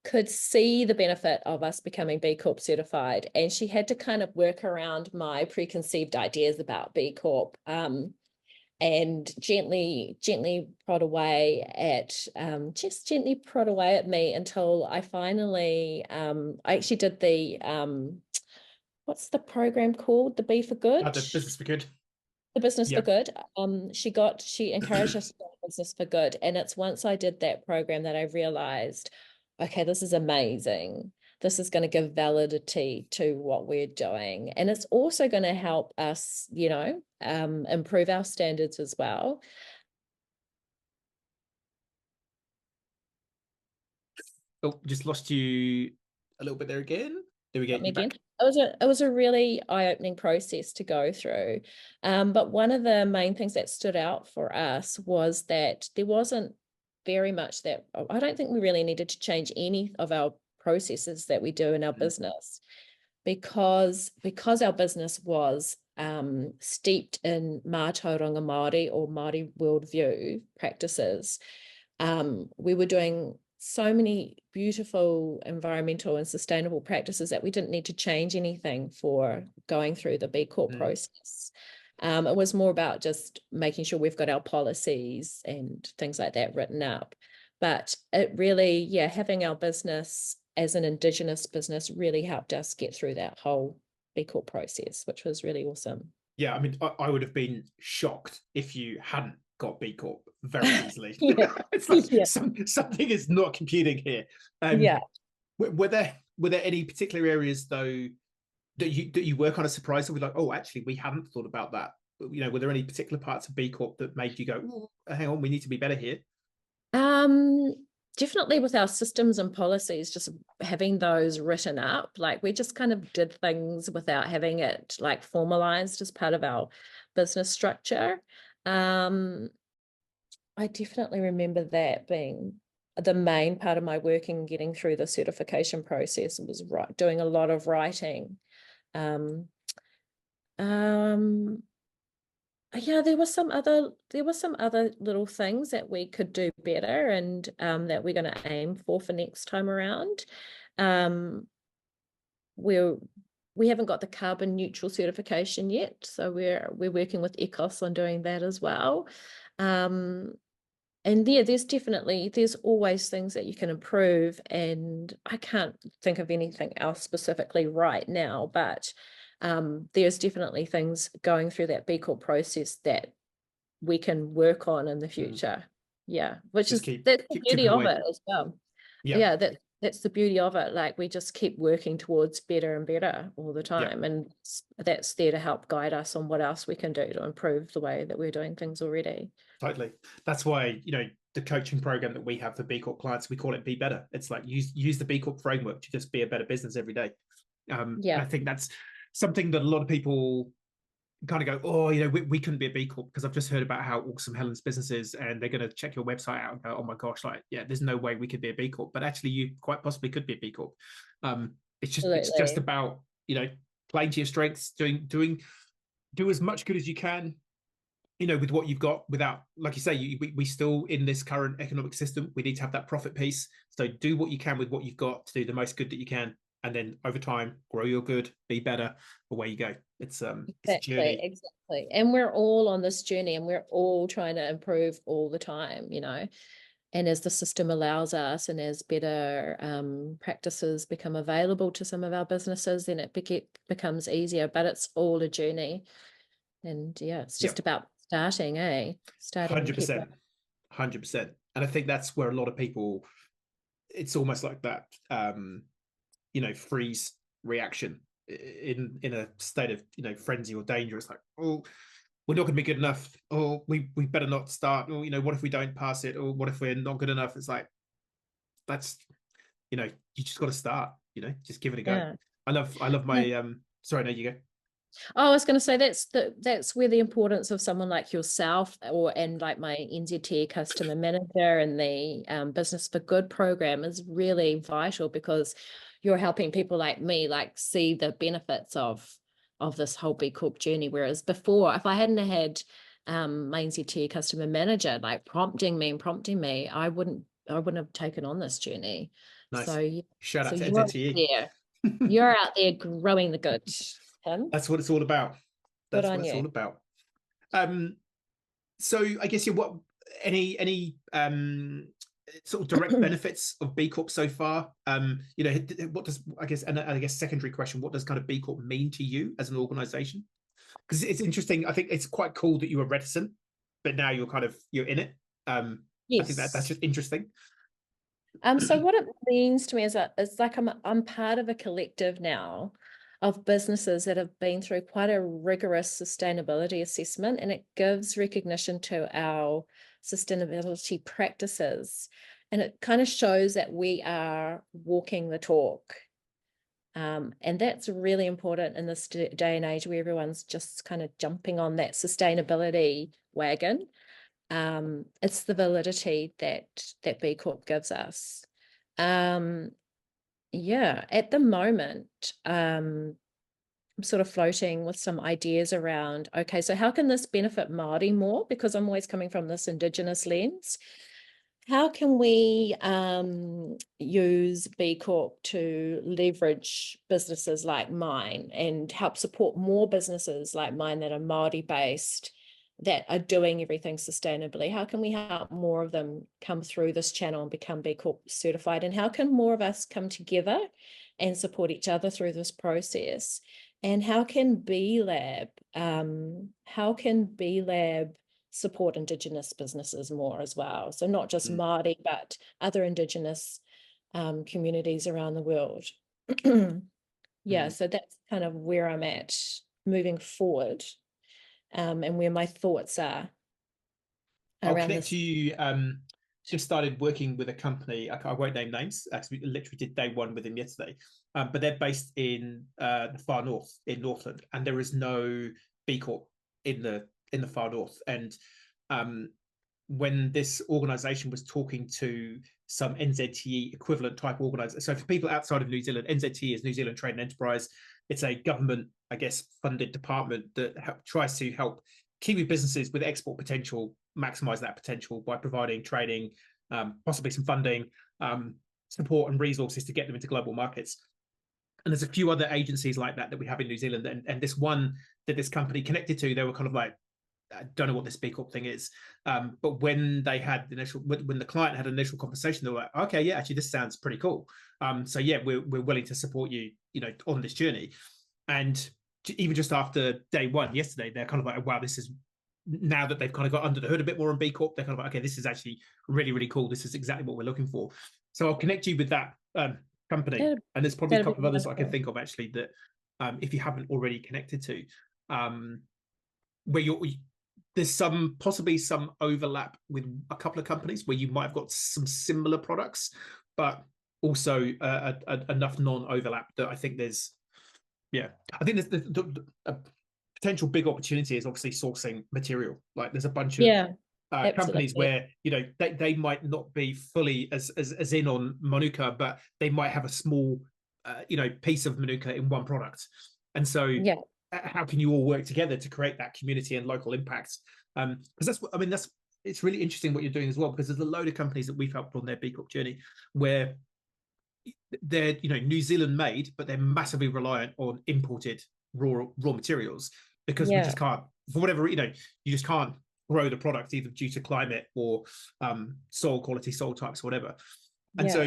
could see the benefit of us becoming B Corp certified. And she had to kind of work around my preconceived ideas about B Corp and gently prod away at me until I finally, I actually did the, what's the program called? The B for Good?
The Business for Good.
The Business for Good. She encouraged us to go to Business for Good. And it's once I did that program that I realized, okay, this is amazing. This is going to give validity to what we're doing. And it's also going to help us, improve our standards as well.
Oh, just lost you a little bit there again. There we go.
Again. It was a really eye-opening process to go through. But one of the main things that stood out for us was that there wasn't very much that I don't think we really needed to change any of our processes that we do in our business because our business was steeped in Aotearoa Māori or Māori worldview practices. We were doing so many beautiful environmental and sustainable practices that we didn't need to change anything for going through the B Corp process. It was more about just making sure we've got our policies and things like that written up. But it really, having our business as an Indigenous business really helped us get through that whole B Corp process, which was really awesome.
Yeah, I mean, I would have been shocked if you hadn't got B Corp very easily. It's like something is not computing here. Were there any particular areas though that you were kind of surprised with, like, oh, actually, we hadn't thought about that? Were there any particular parts of B Corp that made you go, hang on, we need to be better here?
Definitely with our systems and policies, just having those written up, like we just kind of did things without having it like formalized as part of our business structure. I definitely remember that being the main part of my work in getting through the certification process was doing a lot of writing. There were some other little things that we could do better and that we're going to aim for next time around. We haven't got the carbon neutral certification yet, so we're working with ECOS on doing that as well. And there's always things that you can improve, and I can't think of anything else specifically right now, but there's definitely things going through that B Corp process that we can work on in the future. Yeah, which
Just
is that's the beauty
chipping
of
away.
it as well.
Yeah.
Yeah, that's the beauty of it. Like, we just keep working towards better and better all the time, and that's there to help guide us on what else we can do to improve the way that we're doing things already.
Totally. That's why, you know, the coaching program that we have for B Corp clients, we call it Be Better. It's like use the B Corp framework to just be a better business every day. I think that's something that a lot of people kind of go, oh, you know, we couldn't be a B Corp, because I've just heard about how awesome Helen's business is, and they're going to check your website out and go, oh my gosh, like, yeah, there's no way we could be a B Corp. But actually, you quite possibly could be a B Corp. It's just about, you know, playing to your strengths, do as much good as you can, you know, with what you've got, without, like you say, we still, in this current economic system, we need to have that profit piece. So do what you can with what you've got to do the most good that you can. And then over time, grow your good, be better, away you go. It's a journey.
Exactly. And we're all on this journey, and we're all trying to improve all the time, you know. And as the system allows us, and as better practices become available to some of our businesses, then it becomes easier. But it's all a journey. And yeah, it's just about starting, Starting.
100%. 100%. And I think that's where a lot of people, it's almost like that, you know, freeze reaction in a state of, you know, frenzy or danger. It's like, oh, we're not going to be good enough, or we better not start, or, you know, what if we don't pass it, or what if we're not good enough? It's like, that's, you know, you just got to start, you know, just give it a go. I love my sorry, no, you go.
Oh, I was going to say that's where the importance of someone like yourself, and like my NZT customer manager and the Business for Good program is really vital, because you're helping people like me like see the benefits of this whole B Corp journey. Whereas before, if I hadn't had my NZT customer manager like prompting me, I wouldn't have taken on this journey.
Nice.
So
shout out to NZTE.
You're out there growing the good.
That's what it's all about. That's what it's all about. So I guess what any sort of direct benefits of B Corp so far? You know, what does, I guess secondary question, what does kind of B Corp mean to you as an organization? Because it's interesting. I think it's quite cool that you were reticent, but now you're in it.
Yes.
I think that's just interesting.
So what it means to me is it's like I'm part of a collective now of businesses that have been through quite a rigorous sustainability assessment, and it gives recognition to our sustainability practices, and it kind of shows that we are walking the talk. And that's really important in this day and age where everyone's just kind of jumping on that sustainability wagon. It's the validity that B Corp gives us. At the moment, I'm sort of floating with some ideas around, okay, so how can this benefit Māori more? Because I'm always coming from this Indigenous lens. How can we use B Corp to leverage businesses like mine and help support more businesses like mine that are Māori based, that are doing everything sustainably? How can we help more of them come through this channel and become B Corp certified? And how can more of us come together and support each other through this process? And how can B Lab support Indigenous businesses more as well? So not just Māori, but other Indigenous communities around the world. So that's kind of where I'm at moving forward. And where my thoughts are.
I'll connect to you. Just started working with a company. I won't name names. Actually, we literally did day one with them yesterday. But they're based in the far north, in Northland, and there is no B Corp in the far north. And when this organization was talking to some NZTE equivalent type organization, so for people outside of New Zealand, NZTE is New Zealand Trade and Enterprise. It's a government, I guess, funded department that tries to help Kiwi businesses with export potential maximize that potential by providing training, possibly some funding, support and resources to get them into global markets. And there's a few other agencies like that we have in New Zealand. And this one that this company connected to, they were kind of like, I don't know what this B Corp thing is. But when they had when the client had an initial conversation, they were like, okay, yeah, actually, this sounds pretty cool. So yeah, we're willing to support you, you know, on this journey. And even just after day one yesterday, they're kind of like, wow, this is now that they've kind of got under the hood a bit more on B Corp, they're kind of like, okay, this is actually really, really cool. This is exactly what we're looking for. So I'll connect you with that company. And there's probably a couple of others I can think of actually that if you haven't already connected to, where there's possibly some overlap with a couple of companies where you might have got some similar products, but also enough non-overlap that I think there's, I think there's a potential big opportunity is obviously sourcing material. Like there's a bunch of companies where, you know, they might not be fully as in on Manuka, but they might have a small, you know, piece of Manuka in one product. And so how can you all work together to create that community and local impact? Because that's what, I mean, it's really interesting what you're doing as well, because there's a load of companies that we've helped on their B Corp journey where they're, you know, New Zealand made, but they're massively reliant on imported raw materials because we just can't, for whatever, you know, you just can't grow the product either due to climate or soil quality, soil types, whatever. And so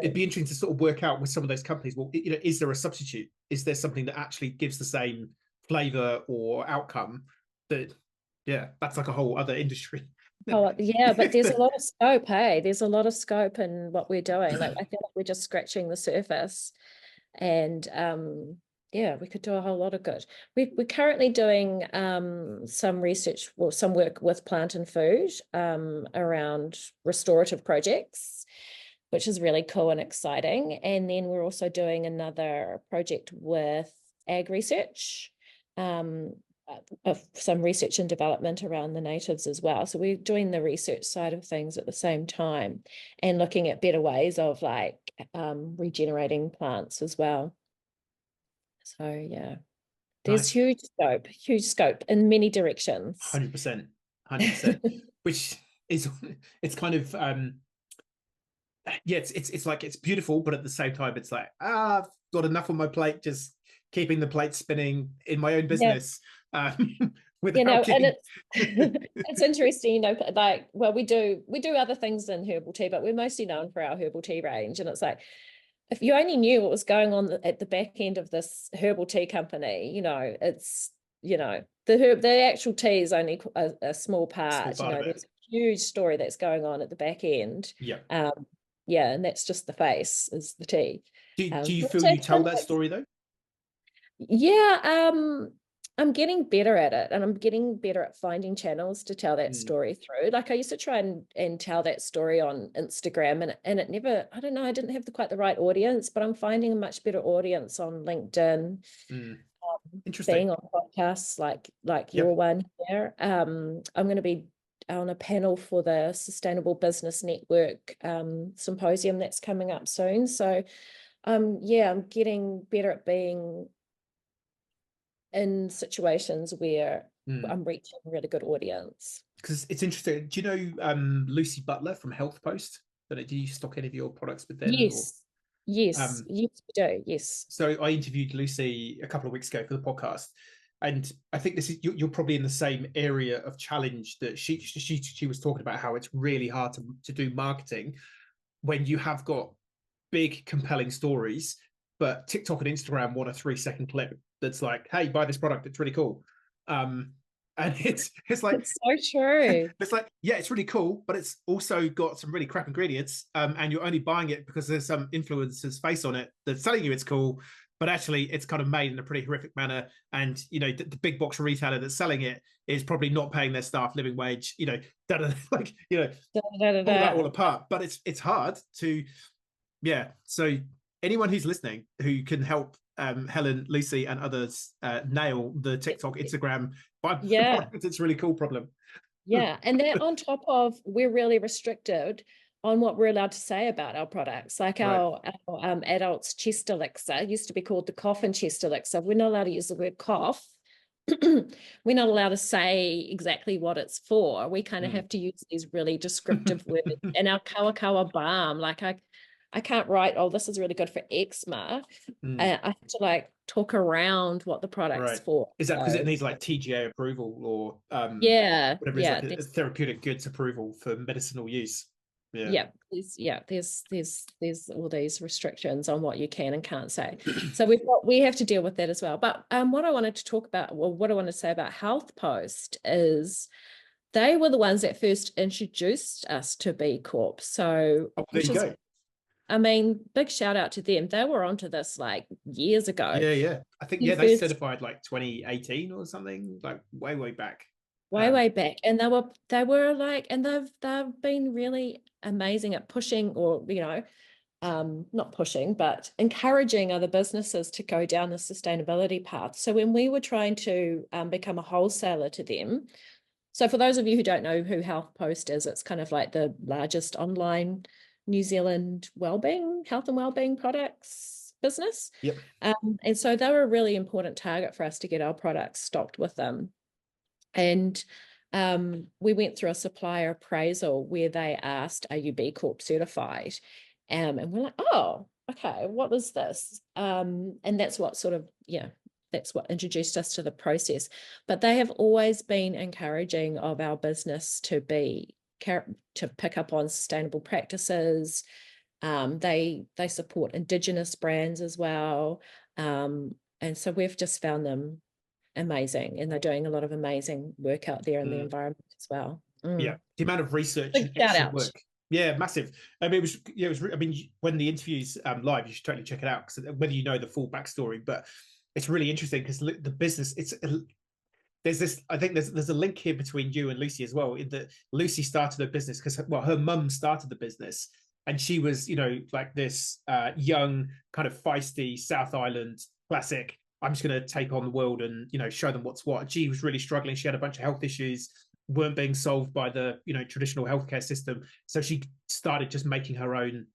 it'd be interesting to sort of work out with some of those companies, well, you know, is there a substitute? Is there something that actually gives the same flavor or outcome that, that's like a whole other industry.
Oh, yeah, but there's a lot of scope, hey? There's a lot of scope in what we're doing. Like, I feel like we're just scratching the surface. And we could do a whole lot of good. We're currently doing some research, or some work with Plant and Food around restorative projects, which is really cool and exciting. And then we're also doing another project with Ag Research, of some research and development around the natives as well. So we're doing the research side of things at the same time and looking at better ways of like regenerating plants as well. So there's huge scope in many directions.
100%, which is, it's kind of it's like, it's beautiful, but at the same time it's like, I've got enough on my plate just keeping the plate spinning in my own business.
You know, and it's interesting, you know, like, well, we do other things in herbal tea, but we're mostly known for our herbal tea range. And it's like, if you only knew what was going on at the back end of this herbal tea company, you know, it's, you know, the actual tea is only a small part. You know, there's a huge story that's going on at the back end. And that's just the face, is the tea.
Do you feel you tell that story though?
I'm getting better at it, and I'm getting better at finding channels to tell that story through. Like I used to try and tell that story on Instagram, and it never, I don't know, I didn't have quite the right audience, but I'm finding a much better audience on LinkedIn. Interesting. Being on podcasts like your one here. I'm going to be on a panel for the Sustainable Business Network symposium that's coming up soon. So I'm getting better at being in situations where I'm reaching a really good audience.
Because it's interesting. Do you know Lucy Butler from Health Post? Do you stock any of your products with them?
Yes, yes, we do. Yes.
So I interviewed Lucy a couple of weeks ago for the podcast, and I think this is, you're probably in the same area of challenge that she was talking about, how it's really hard to do marketing when you have got big compelling stories, but TikTok and Instagram want a 3-second clip that's like, hey, buy this product, it's really cool. And it's like,
it's so true.
It's like, it's really cool, but it's also got some really crap ingredients, and you're only buying it because there's some influencer's face on it that's telling you it's cool, but actually it's kind of made in a pretty horrific manner. And you know, the big box retailer that's selling it is probably not paying their staff living wage, you know, like, you know, pull that all apart. But it's hard to, so anyone who's listening who can help Helen, Lucy, and others nail the TikTok, Instagram, it's a really cool problem.
And that on top of, we're really restricted on what we're allowed to say about our products. Like our adults chest elixir used to be called the cough and chest elixir. We're not allowed to use the word cough. We're not allowed to say exactly what it's for. We kind of have to use these really descriptive words. And our ŌKU balm, like I can't write, oh, this is really good for eczema. I have to like talk around what the product's for.
Is that because it needs like TGA approval or whatever, like a therapeutic goods approval for medicinal use?
There's all these restrictions on what you can and can't say. So we have to deal with that as well. But what I wanted to talk about, well, what I want to say about Health Post is they were the ones that first introduced us to B Corp. So
there you go.
I mean, big shout out to them. They were onto this like years ago.
Yeah. I think they certified like 2018 or something, like way back.
Way back. And they were like, and they've been really amazing at pushing, or not pushing, but encouraging other businesses to go down the sustainability path. So when we were trying to become a wholesaler to them, so for those of you who don't know who Health Post is, it's kind of like the largest online New Zealand health and wellbeing products business.
Yep.
And so they were a really important target for us to get our products stocked with them. And we went through a supplier appraisal where they asked, are you B Corp certified? And we're like, oh, okay, what was this? And that's what that's what introduced us to the process. But they have always been encouraging of our business to pick up on sustainable practices. They support Indigenous brands as well. And so we've just found them amazing, and they're doing a lot of amazing work out there in the environment as well.
Yeah, the amount of research and excellent work. Yeah, massive. I mean, it was. I mean, when the interview's live, you should totally check it out, because whether you know the full backstory, but it's really interesting because the business. There's this. I think there's a link here between you and Lucy as well. In that Lucy started her business because her mum started the business, and she was like this young kind of feisty South Island classic. I'm just going to take on the world and show them what's what. She was really struggling. She had a bunch of health issues, weren't being solved by the traditional healthcare system. So she started just making her own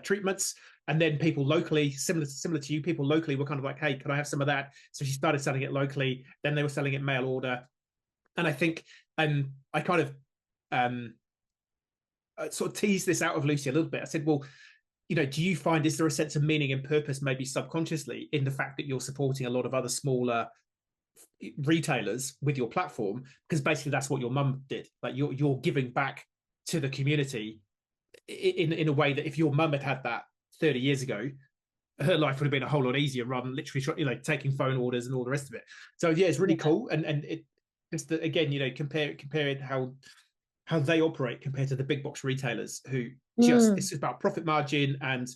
treatments. And then people locally, similar to you, people locally were kind of like, hey, can I have some of that? So she started selling it locally. Then they were selling it mail order. And I think I kind of sort of teased this out of Lucy a little bit. I said, well, do you find, is there a sense of meaning and purpose, maybe subconsciously, in the fact that you're supporting a lot of other smaller retailers with your platform? Because basically that's what your mum did. Like you're giving back to the community in a way that if your mum had that 30 years ago, her life would have been a whole lot easier, rather than literally taking phone orders and all the rest of it. So yeah, it's really cool. And it just, again, compare how they operate compared to the big box retailers who it's about profit margin and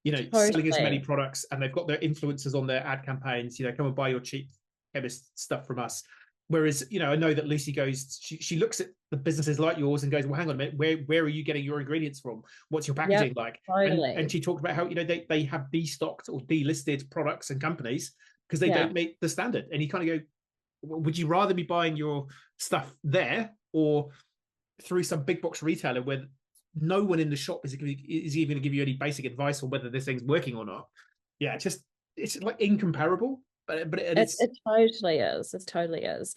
selling as many products, and they've got their influencers on their ad campaigns, come and buy your cheap chemist stuff from us. Whereas I know that Lucy goes, she looks at the businesses like yours and goes, well, hang on a minute, where are you getting your ingredients from? What's your packaging like? Totally. And she talked about how they have destocked or delisted products and companies because they don't meet the standard. And you kind of go, well, would you rather be buying your stuff there or through some big box retailer where no one in the shop is even going to give you any basic advice on whether this thing's working or not? Yeah, it's like incomparable, but it
totally is. It totally is.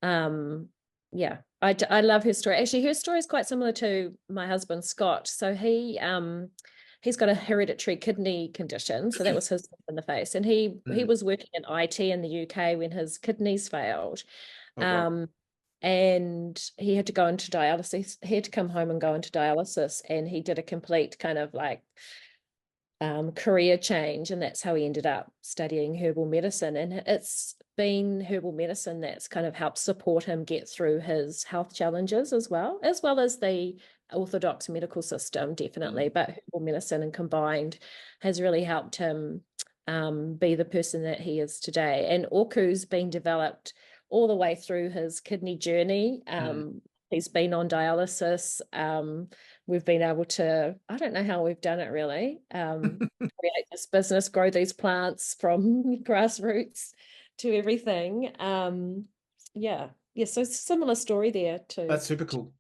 Yeah, I love her story. Actually, her story is quite similar to my husband Scott. So he's got a hereditary kidney condition, so that was his in the face, and he was working in IT in the UK when his kidneys failed. Wow. And he had to go into dialysis. He had to come home and go into dialysis, and he did a complete kind of like career change, and that's how he ended up studying herbal medicine. And it's been herbal medicine that's kind of helped support him get through his health challenges as well as the orthodox medical system, definitely. But herbal medicine and combined has really helped him be the person that he is today. And ŌKU's been developed all the way through his kidney journey. He's been on dialysis. We've been able to, I don't know how we've done it really, create this business, grow these plants from grassroots to everything. So similar story there too.
That's super cool.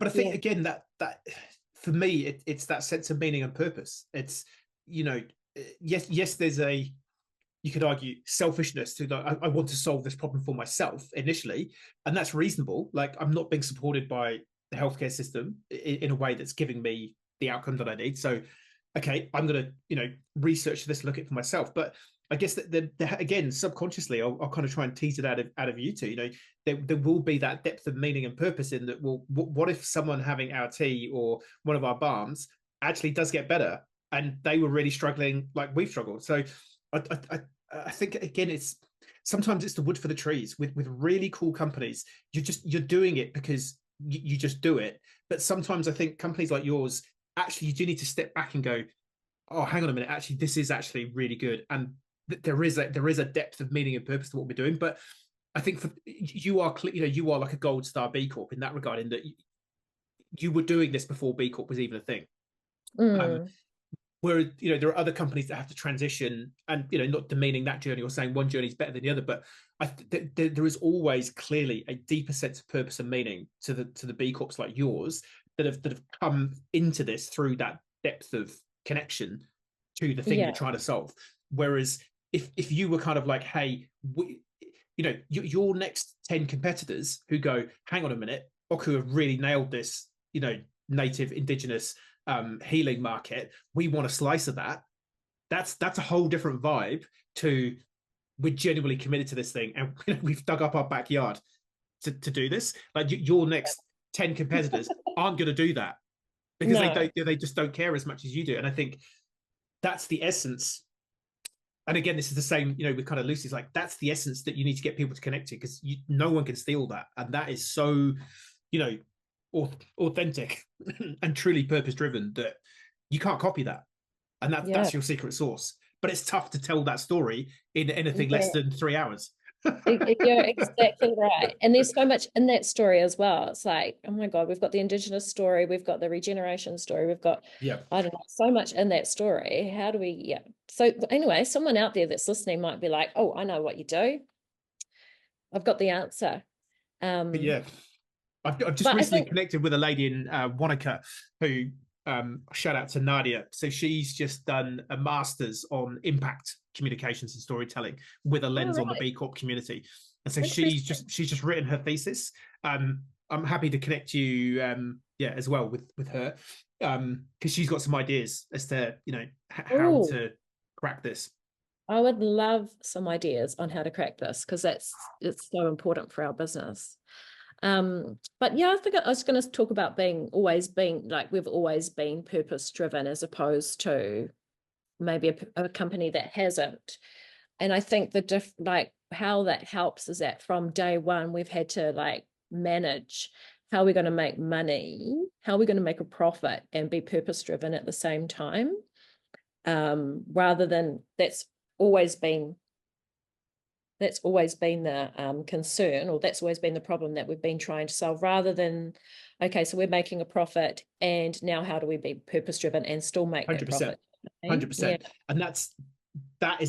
But I think again that for me it's that sense of meaning and purpose. It's yes there's you could argue selfishness to I want to solve this problem for myself initially, and that's reasonable. Like I'm not being supported by the healthcare system in a way that's giving me the outcome that I need. So okay, I'm going to, research this, look at it for myself. But I guess that again, subconsciously, I'll kind of try and tease it out of you two. There will be that depth of meaning and purpose in that. Well, what if someone having our tea or one of our balms actually does get better, and they were really struggling like we've struggled? So I think again, it's sometimes it's the wood for the trees with really cool companies. You're doing it because you just do it. But sometimes I think companies like yours, actually, you do need to step back and go, oh, hang on a minute, actually, this is actually really good. And there is a depth of meaning and purpose to what we're doing. But I think for you are, you are like a gold star B Corp in that regard, in that you were doing this before B Corp was even a thing. Whereas, there are other companies that have to transition, and, not demeaning that journey or saying one journey is better than the other, but there is always clearly a deeper sense of purpose and meaning to the B Corps like yours that have come into this through that depth of connection to the thing you're trying to solve. Whereas if you were kind of like, hey, your next 10 competitors who go, hang on a minute, ŌKU have really nailed this, native indigenous healing market, we want a slice of that. That's a whole different vibe to, we're genuinely committed to this thing, and we've dug up our backyard to do this. Like your next 10 competitors aren't going to do that, because they just don't care as much as you do. And I think that's the essence. And again, this is the same, with kind of Lucy's, like, that's the essence that you need to get people to connect to, because no one can steal that. And that is so, authentic and truly purpose driven, that you can't copy that. And that's your secret sauce. But it's tough to tell that story in anything less than 3 hours.
You're exactly right. And there's so much in that story as well. It's like, oh my God, we've got the Indigenous story, we've got the regeneration story, we've got, I don't know, so much in that story. How do we, So anyway, someone out there that's listening might be like, oh, I know what you do. I've got the answer.
I've just recently connected with a lady in Wanaka who, shout out to Nadia. So she's just done a master's on impact communications and storytelling with a lens on the B Corp community. And so she's just written her thesis. I'm happy to connect you as well with her, because she's got some ideas as to how to crack this.
I would love some ideas on how to crack this, because it's so important for our business. But I think I was going to talk about always being like, we've always been purpose driven, as opposed to maybe a company that hasn't. And I think how that helps is that from day one, we've had to manage how we're going to make money, how we're going to make a profit, and be purpose driven at the same time, rather than that's always been the concern, or that's always been the problem that we've been trying to solve, rather than, okay, so we're making a profit, and now how do we be purpose driven and still make 100%, that profit?
100%. And that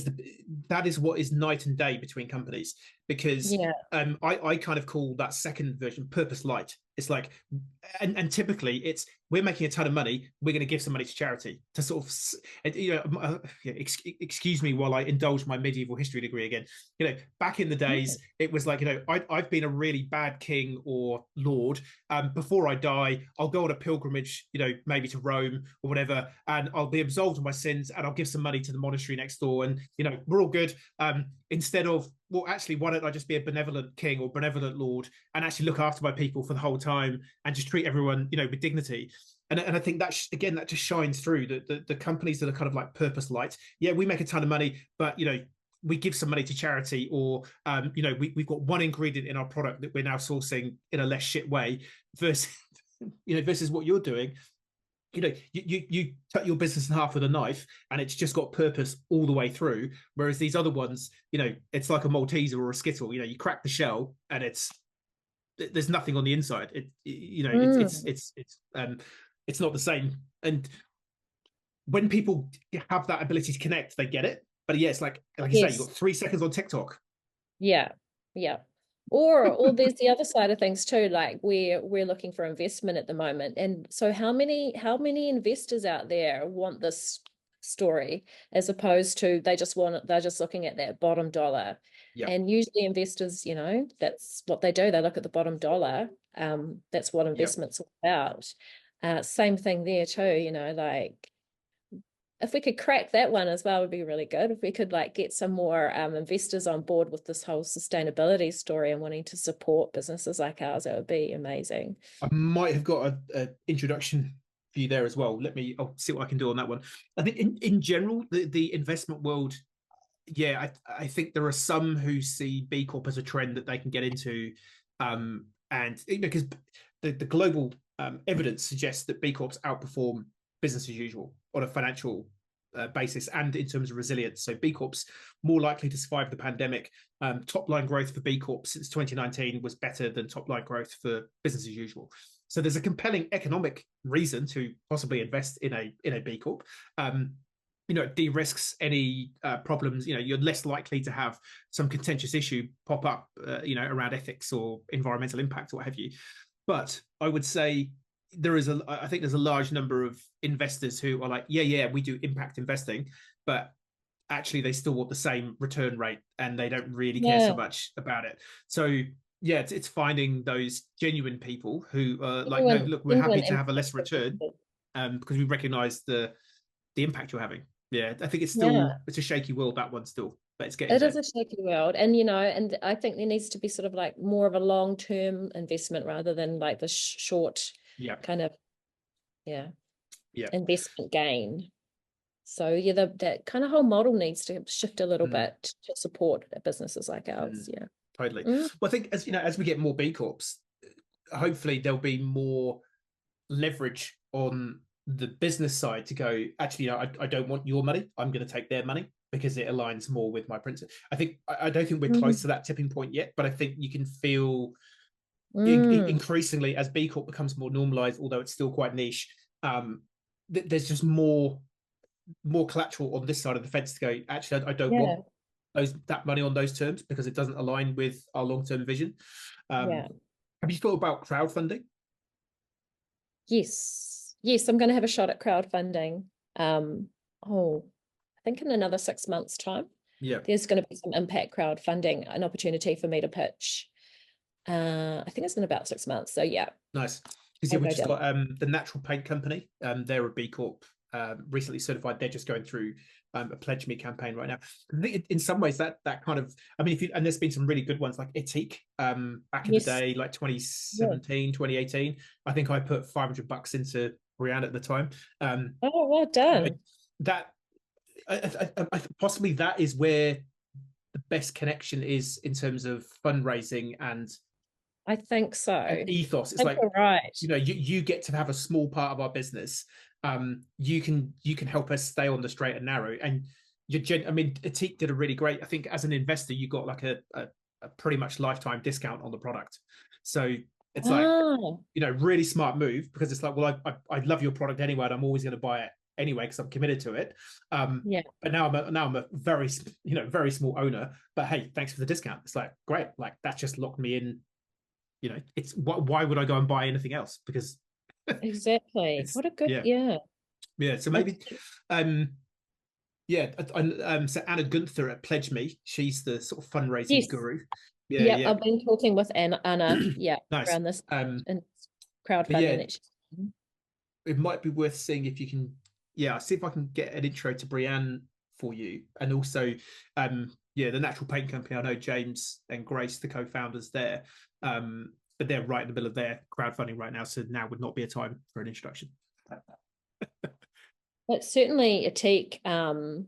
is what is night and day between companies, because I kind of call that second version purpose light. It's like, and typically it's, we're making a ton of money, we're going to give some money to charity, to sort of, excuse me while I indulge my medieval history degree again. Back in the days, it was like, I've been a really bad king or lord. Before I die, I'll go on a pilgrimage, maybe to Rome or whatever, and I'll be absolved of my sins, and I'll give some money to the monastery next door, and we're all good. Instead of, well, actually, why don't I just be a benevolent king or benevolent lord, and actually look after my people for the whole time, and just treat everyone, with dignity. And I think that that just shines through the companies that are kind of like purpose light. Yeah, we make a ton of money, but we give some money to charity, or we've got one ingredient in our product that we're now sourcing in a less shit way, versus versus what you're doing. You cut your business in half with a knife, and it's just got purpose all the way through. Whereas these other ones, it's like a Malteser or a Skittle. You crack the shell, and there's nothing on the inside. It's not the same. And when people have that ability to connect, they get it. But yeah, it's like you say, you got 3 seconds on TikTok.
Yeah. Or there's the other side of things too. Like we're looking for investment at the moment, and so how many investors out there want this story, as opposed to they're just looking at that bottom dollar. And usually investors, that's what they do. They look at the bottom dollar. That's what investment's all about. Same thing there too. if we could crack that one as well, would be really good. If we could like get some more investors on board with this whole sustainability story and wanting to support businesses like ours, that would be amazing.
I might have got a introduction for you there as well. I'll see what I can do on that one. I think in general, the investment world, yeah, I think there are some who see B Corp as a trend that they can get into, and because the global evidence suggests that B Corps outperform business as usual on a financial basis and in terms of resilience. So B Corps more likely to survive the pandemic. Top line growth for B Corp since 2019 was better than top line growth for business as usual. So there's a compelling economic reason to possibly invest in a B Corp. It de-risks any problems. You're less likely to have some contentious issue pop up, around ethics or environmental impact or what have you. But I would say I think there's a large number of investors who are like, yeah, we do impact investing, but actually they still want the same return rate and they don't really care so much about it. So yeah, it's finding those genuine people who are like, no, look, we're happy to have a less return, because we recognize the impact you're having. Yeah, I think it's still it's a shaky world, that one still, but it's getting there.
It is a shaky world, and and I think there needs to be sort of like more of a long-term investment rather than like the short kind of investment gain. So yeah, that kind of whole model needs to shift a little bit to support businesses like ours. Yeah,
totally. Well, I think as we get more B Corps, hopefully there'll be more leverage on the business side to go, actually, I don't want your money, I'm going to take their money because it aligns more with my principle. I don't think we're close to that tipping point yet, but I think you can feel increasingly as B Corp becomes more normalized, although it's still quite niche, there's just more collateral on this side of the fence to go, actually, I don't want that money on those terms because it doesn't align with our long-term vision. Have you thought about crowdfunding?
Yes, I'm going to have a shot at crowdfunding. I think in another 6 months' time. There's going to be some impact crowdfunding, an opportunity for me to pitch. I think it's in about 6 months. So yeah.
Nice. Because we just got the Natural Paint Company. They're a B Corp, recently certified. They're just going through a Pledge Me campaign right now. I think in some ways that kind of, I mean, and there's been some really good ones like ŌKU back in the day, like 2017, 2018. I think I put $500 into Brianne at the time.
Well done.
Possibly that is where the best connection is in terms of fundraising, and
I think so.
And ethos. It's like, right. You get to have a small part of our business. You can help us stay on the straight and narrow. And ŌKU did a really great, I think as an investor, you got like a pretty much lifetime discount on the product. So it's like, really smart move, because it's like, well, I love your product anyway, and I'm always going to buy it anyway because I'm committed to it. But now I'm a very very small owner. But hey, thanks for the discount. It's like, great, like that just locked me in. It's why would I go and buy anything else? Because
exactly. What a good
So maybe so Anna Gunther at Pledge Me, she's the sort of fundraising guru.
I've been talking with Anna
nice.
around this and crowdfunding.
It might be worth seeing if you can see if I can get an intro to Brianne for you. And also the Natural Paint Company, I know James and Grace, the co-founders there, but they're right in the middle of their crowdfunding right now, so now would not be a time for an introduction.
But certainly ŌKU,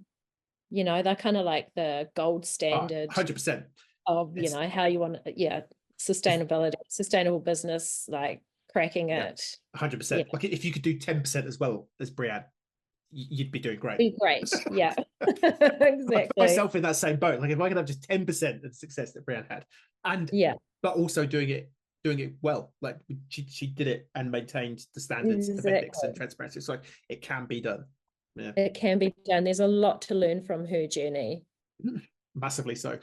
they're kind of like the gold standard
100%
of how you want sustainability, sustainable business, like cracking it
100%. Like if you could do 10% as well as Brianne, you'd be doing great.
Be great. Exactly.
I put myself in that same boat. Like if I could have just 10% of the success that Brianne had, and but also doing it well, like she did it and maintained the standards of ethics and transparency. It's like it can be done.
It can be done. There's a lot to learn from her journey.
Massively so.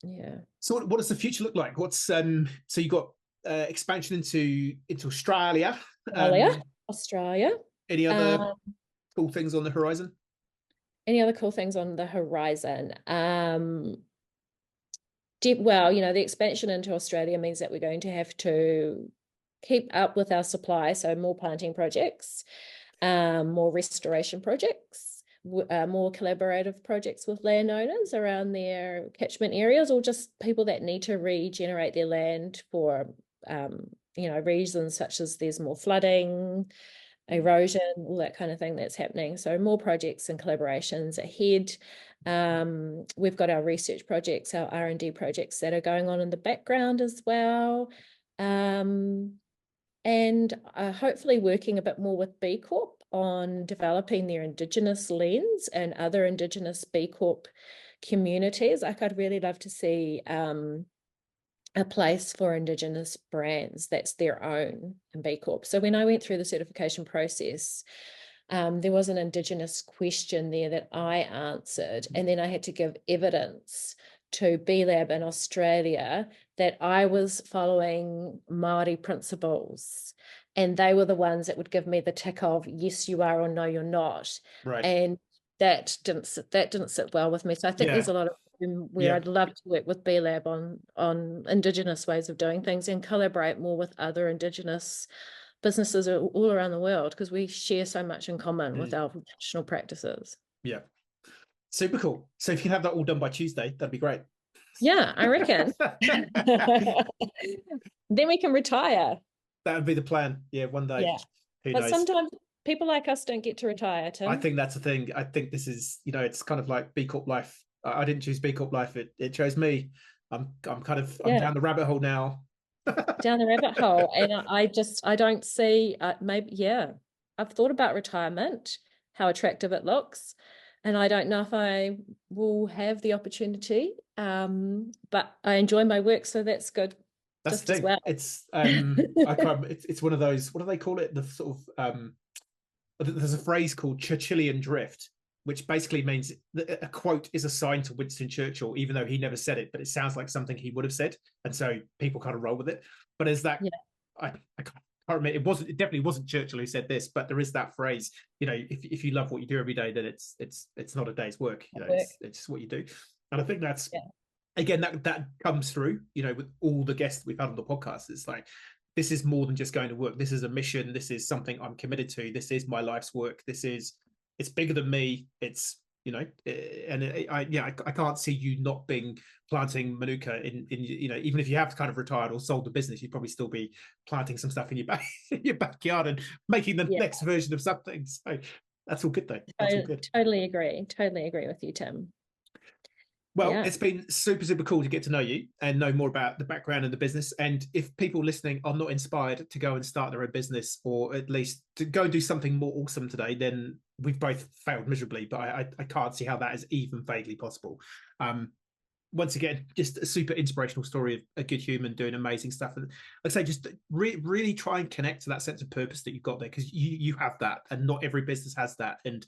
Yeah.
So what does the future look like? What's so you got expansion into Australia.
Australia.
Any other cool things on the horizon?
Any other cool things on the horizon? Well, the expansion into Australia means that we're going to have to keep up with our supply, so more planting projects. more restoration projects, more collaborative projects with landowners around their catchment areas, or just people that need to regenerate their land for reasons such as there's more flooding, erosion, all that kind of thing that's happening. So more projects and collaborations ahead. We've got our research projects, our R&D projects that are going on in the background as well. And hopefully working a bit more with B Corp on developing their Indigenous lens and other Indigenous B Corp communities. Like, I'd really love to see a place for Indigenous brands that's their own in B Corp. So when I went through the certification process, there was an Indigenous question there that I answered, and then I had to give evidence to B Lab in Australia that I was following Māori principles, and they were the ones that would give me the tick of yes you are or no you're not.
Right.
And that didn't sit well with me. So I think there's a lot of room where I'd love to work with B Lab on Indigenous ways of doing things and collaborate more with other Indigenous businesses all around the world, because we share so much in common with our traditional practices.
Yeah. Super cool. So if you can have that all done by Tuesday, that'd be great.
Yeah, I reckon. Then we can retire.
That would be the plan. Yeah, one day.
Yeah.
Who
but
knows?
Sometimes people like us don't get to retire, Tim.
I think that's the thing. I think this is, it's kind of like B Corp life. I didn't choose B Corp life. It chose me. I'm down the rabbit hole now.
Down the rabbit hole. And I don't see, I've thought about retirement, how attractive it looks. And I don't know if I will have the opportunity, but I enjoy my work, so that's good.
That's the thing.
Well.
It's it's one of those. What do they call it? The sort of there's a phrase called Churchillian drift, which basically means that a quote is assigned to Winston Churchill, even though he never said it, but it sounds like something he would have said, and so people kind of roll with it. But is that I can't remember. It definitely wasn't Churchill who said this, but there is that phrase. If you love what you do every day, then it's not a day's work. It's just what you do. And I think that's again that comes through. With all the guests we've had on the podcast, it's like this is more than just going to work. This is a mission. This is something I'm committed to. This is my life's work. It's bigger than me. It's I can't see you not being planting manuka in even if you have kind of retired or sold the business, you'd probably still be planting some stuff in your backyard and making the next version of something. So that's all good though. That's all good.
Totally agree with you, Tim.
Well, it's been super, super cool to get to know you and know more about the background of the business. And if people listening are not inspired to go and start their own business, or at least to go and do something more awesome today, then we've both failed miserably. But I can't see how that is even vaguely possible. Once again, just a super inspirational story of a good human doing amazing stuff. And like I say, just really try and connect to that sense of purpose that you've got there, because you have that, and not every business has that. And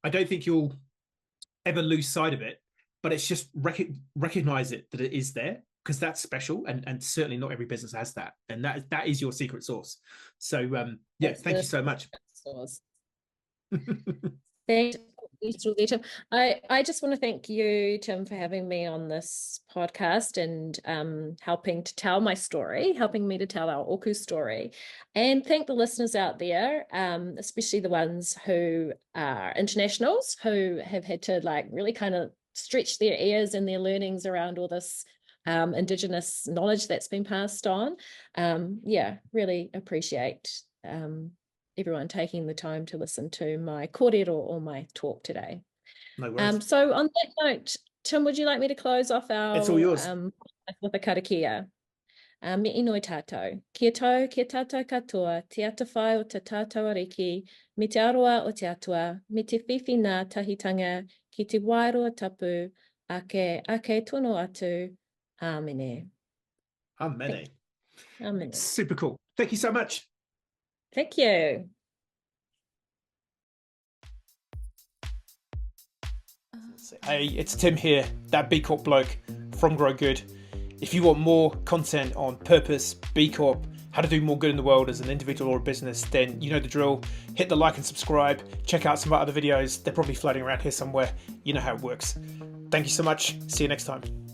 I don't think you'll ever lose sight of it. But it's just recognize it, that it is there, because that's special, and certainly not every business has that, and that is your secret sauce. So thank you so much.
Thank you, Tim. I just want to thank you, Tim, for having me on this podcast and helping to tell my story, helping me to tell our ŌKU story, and thank the listeners out there, especially the ones who are internationals who have had to really kind of stretch their ears and their learnings around all this Indigenous knowledge that's been passed on. Really appreciate everyone taking the time to listen to my kōrero or my talk today.
No worries.
So on that note, Tim, would you like me to close off our
it's all yours.
With a karakia? Me inoi tātou. Kia tau, kia tātou katoa, te atawhai o te tātou ariki, me te aroa o te atua, me te whiwhi nā tahitanga, ki te wairoa tapu, ake tono atu, āmene.
Āmene.
Āmene.
Super cool. Thank you so much.
Thank you.
Hey, it's Tim here, that B Corp bloke from Grow Good. If you want more content on purpose, B Corp, how to do more good in the world as an individual or a business, then you know the drill. Hit the like and subscribe. Check out some of our other videos. They're probably floating around here somewhere. You know how it works. Thank you so much. See you next time.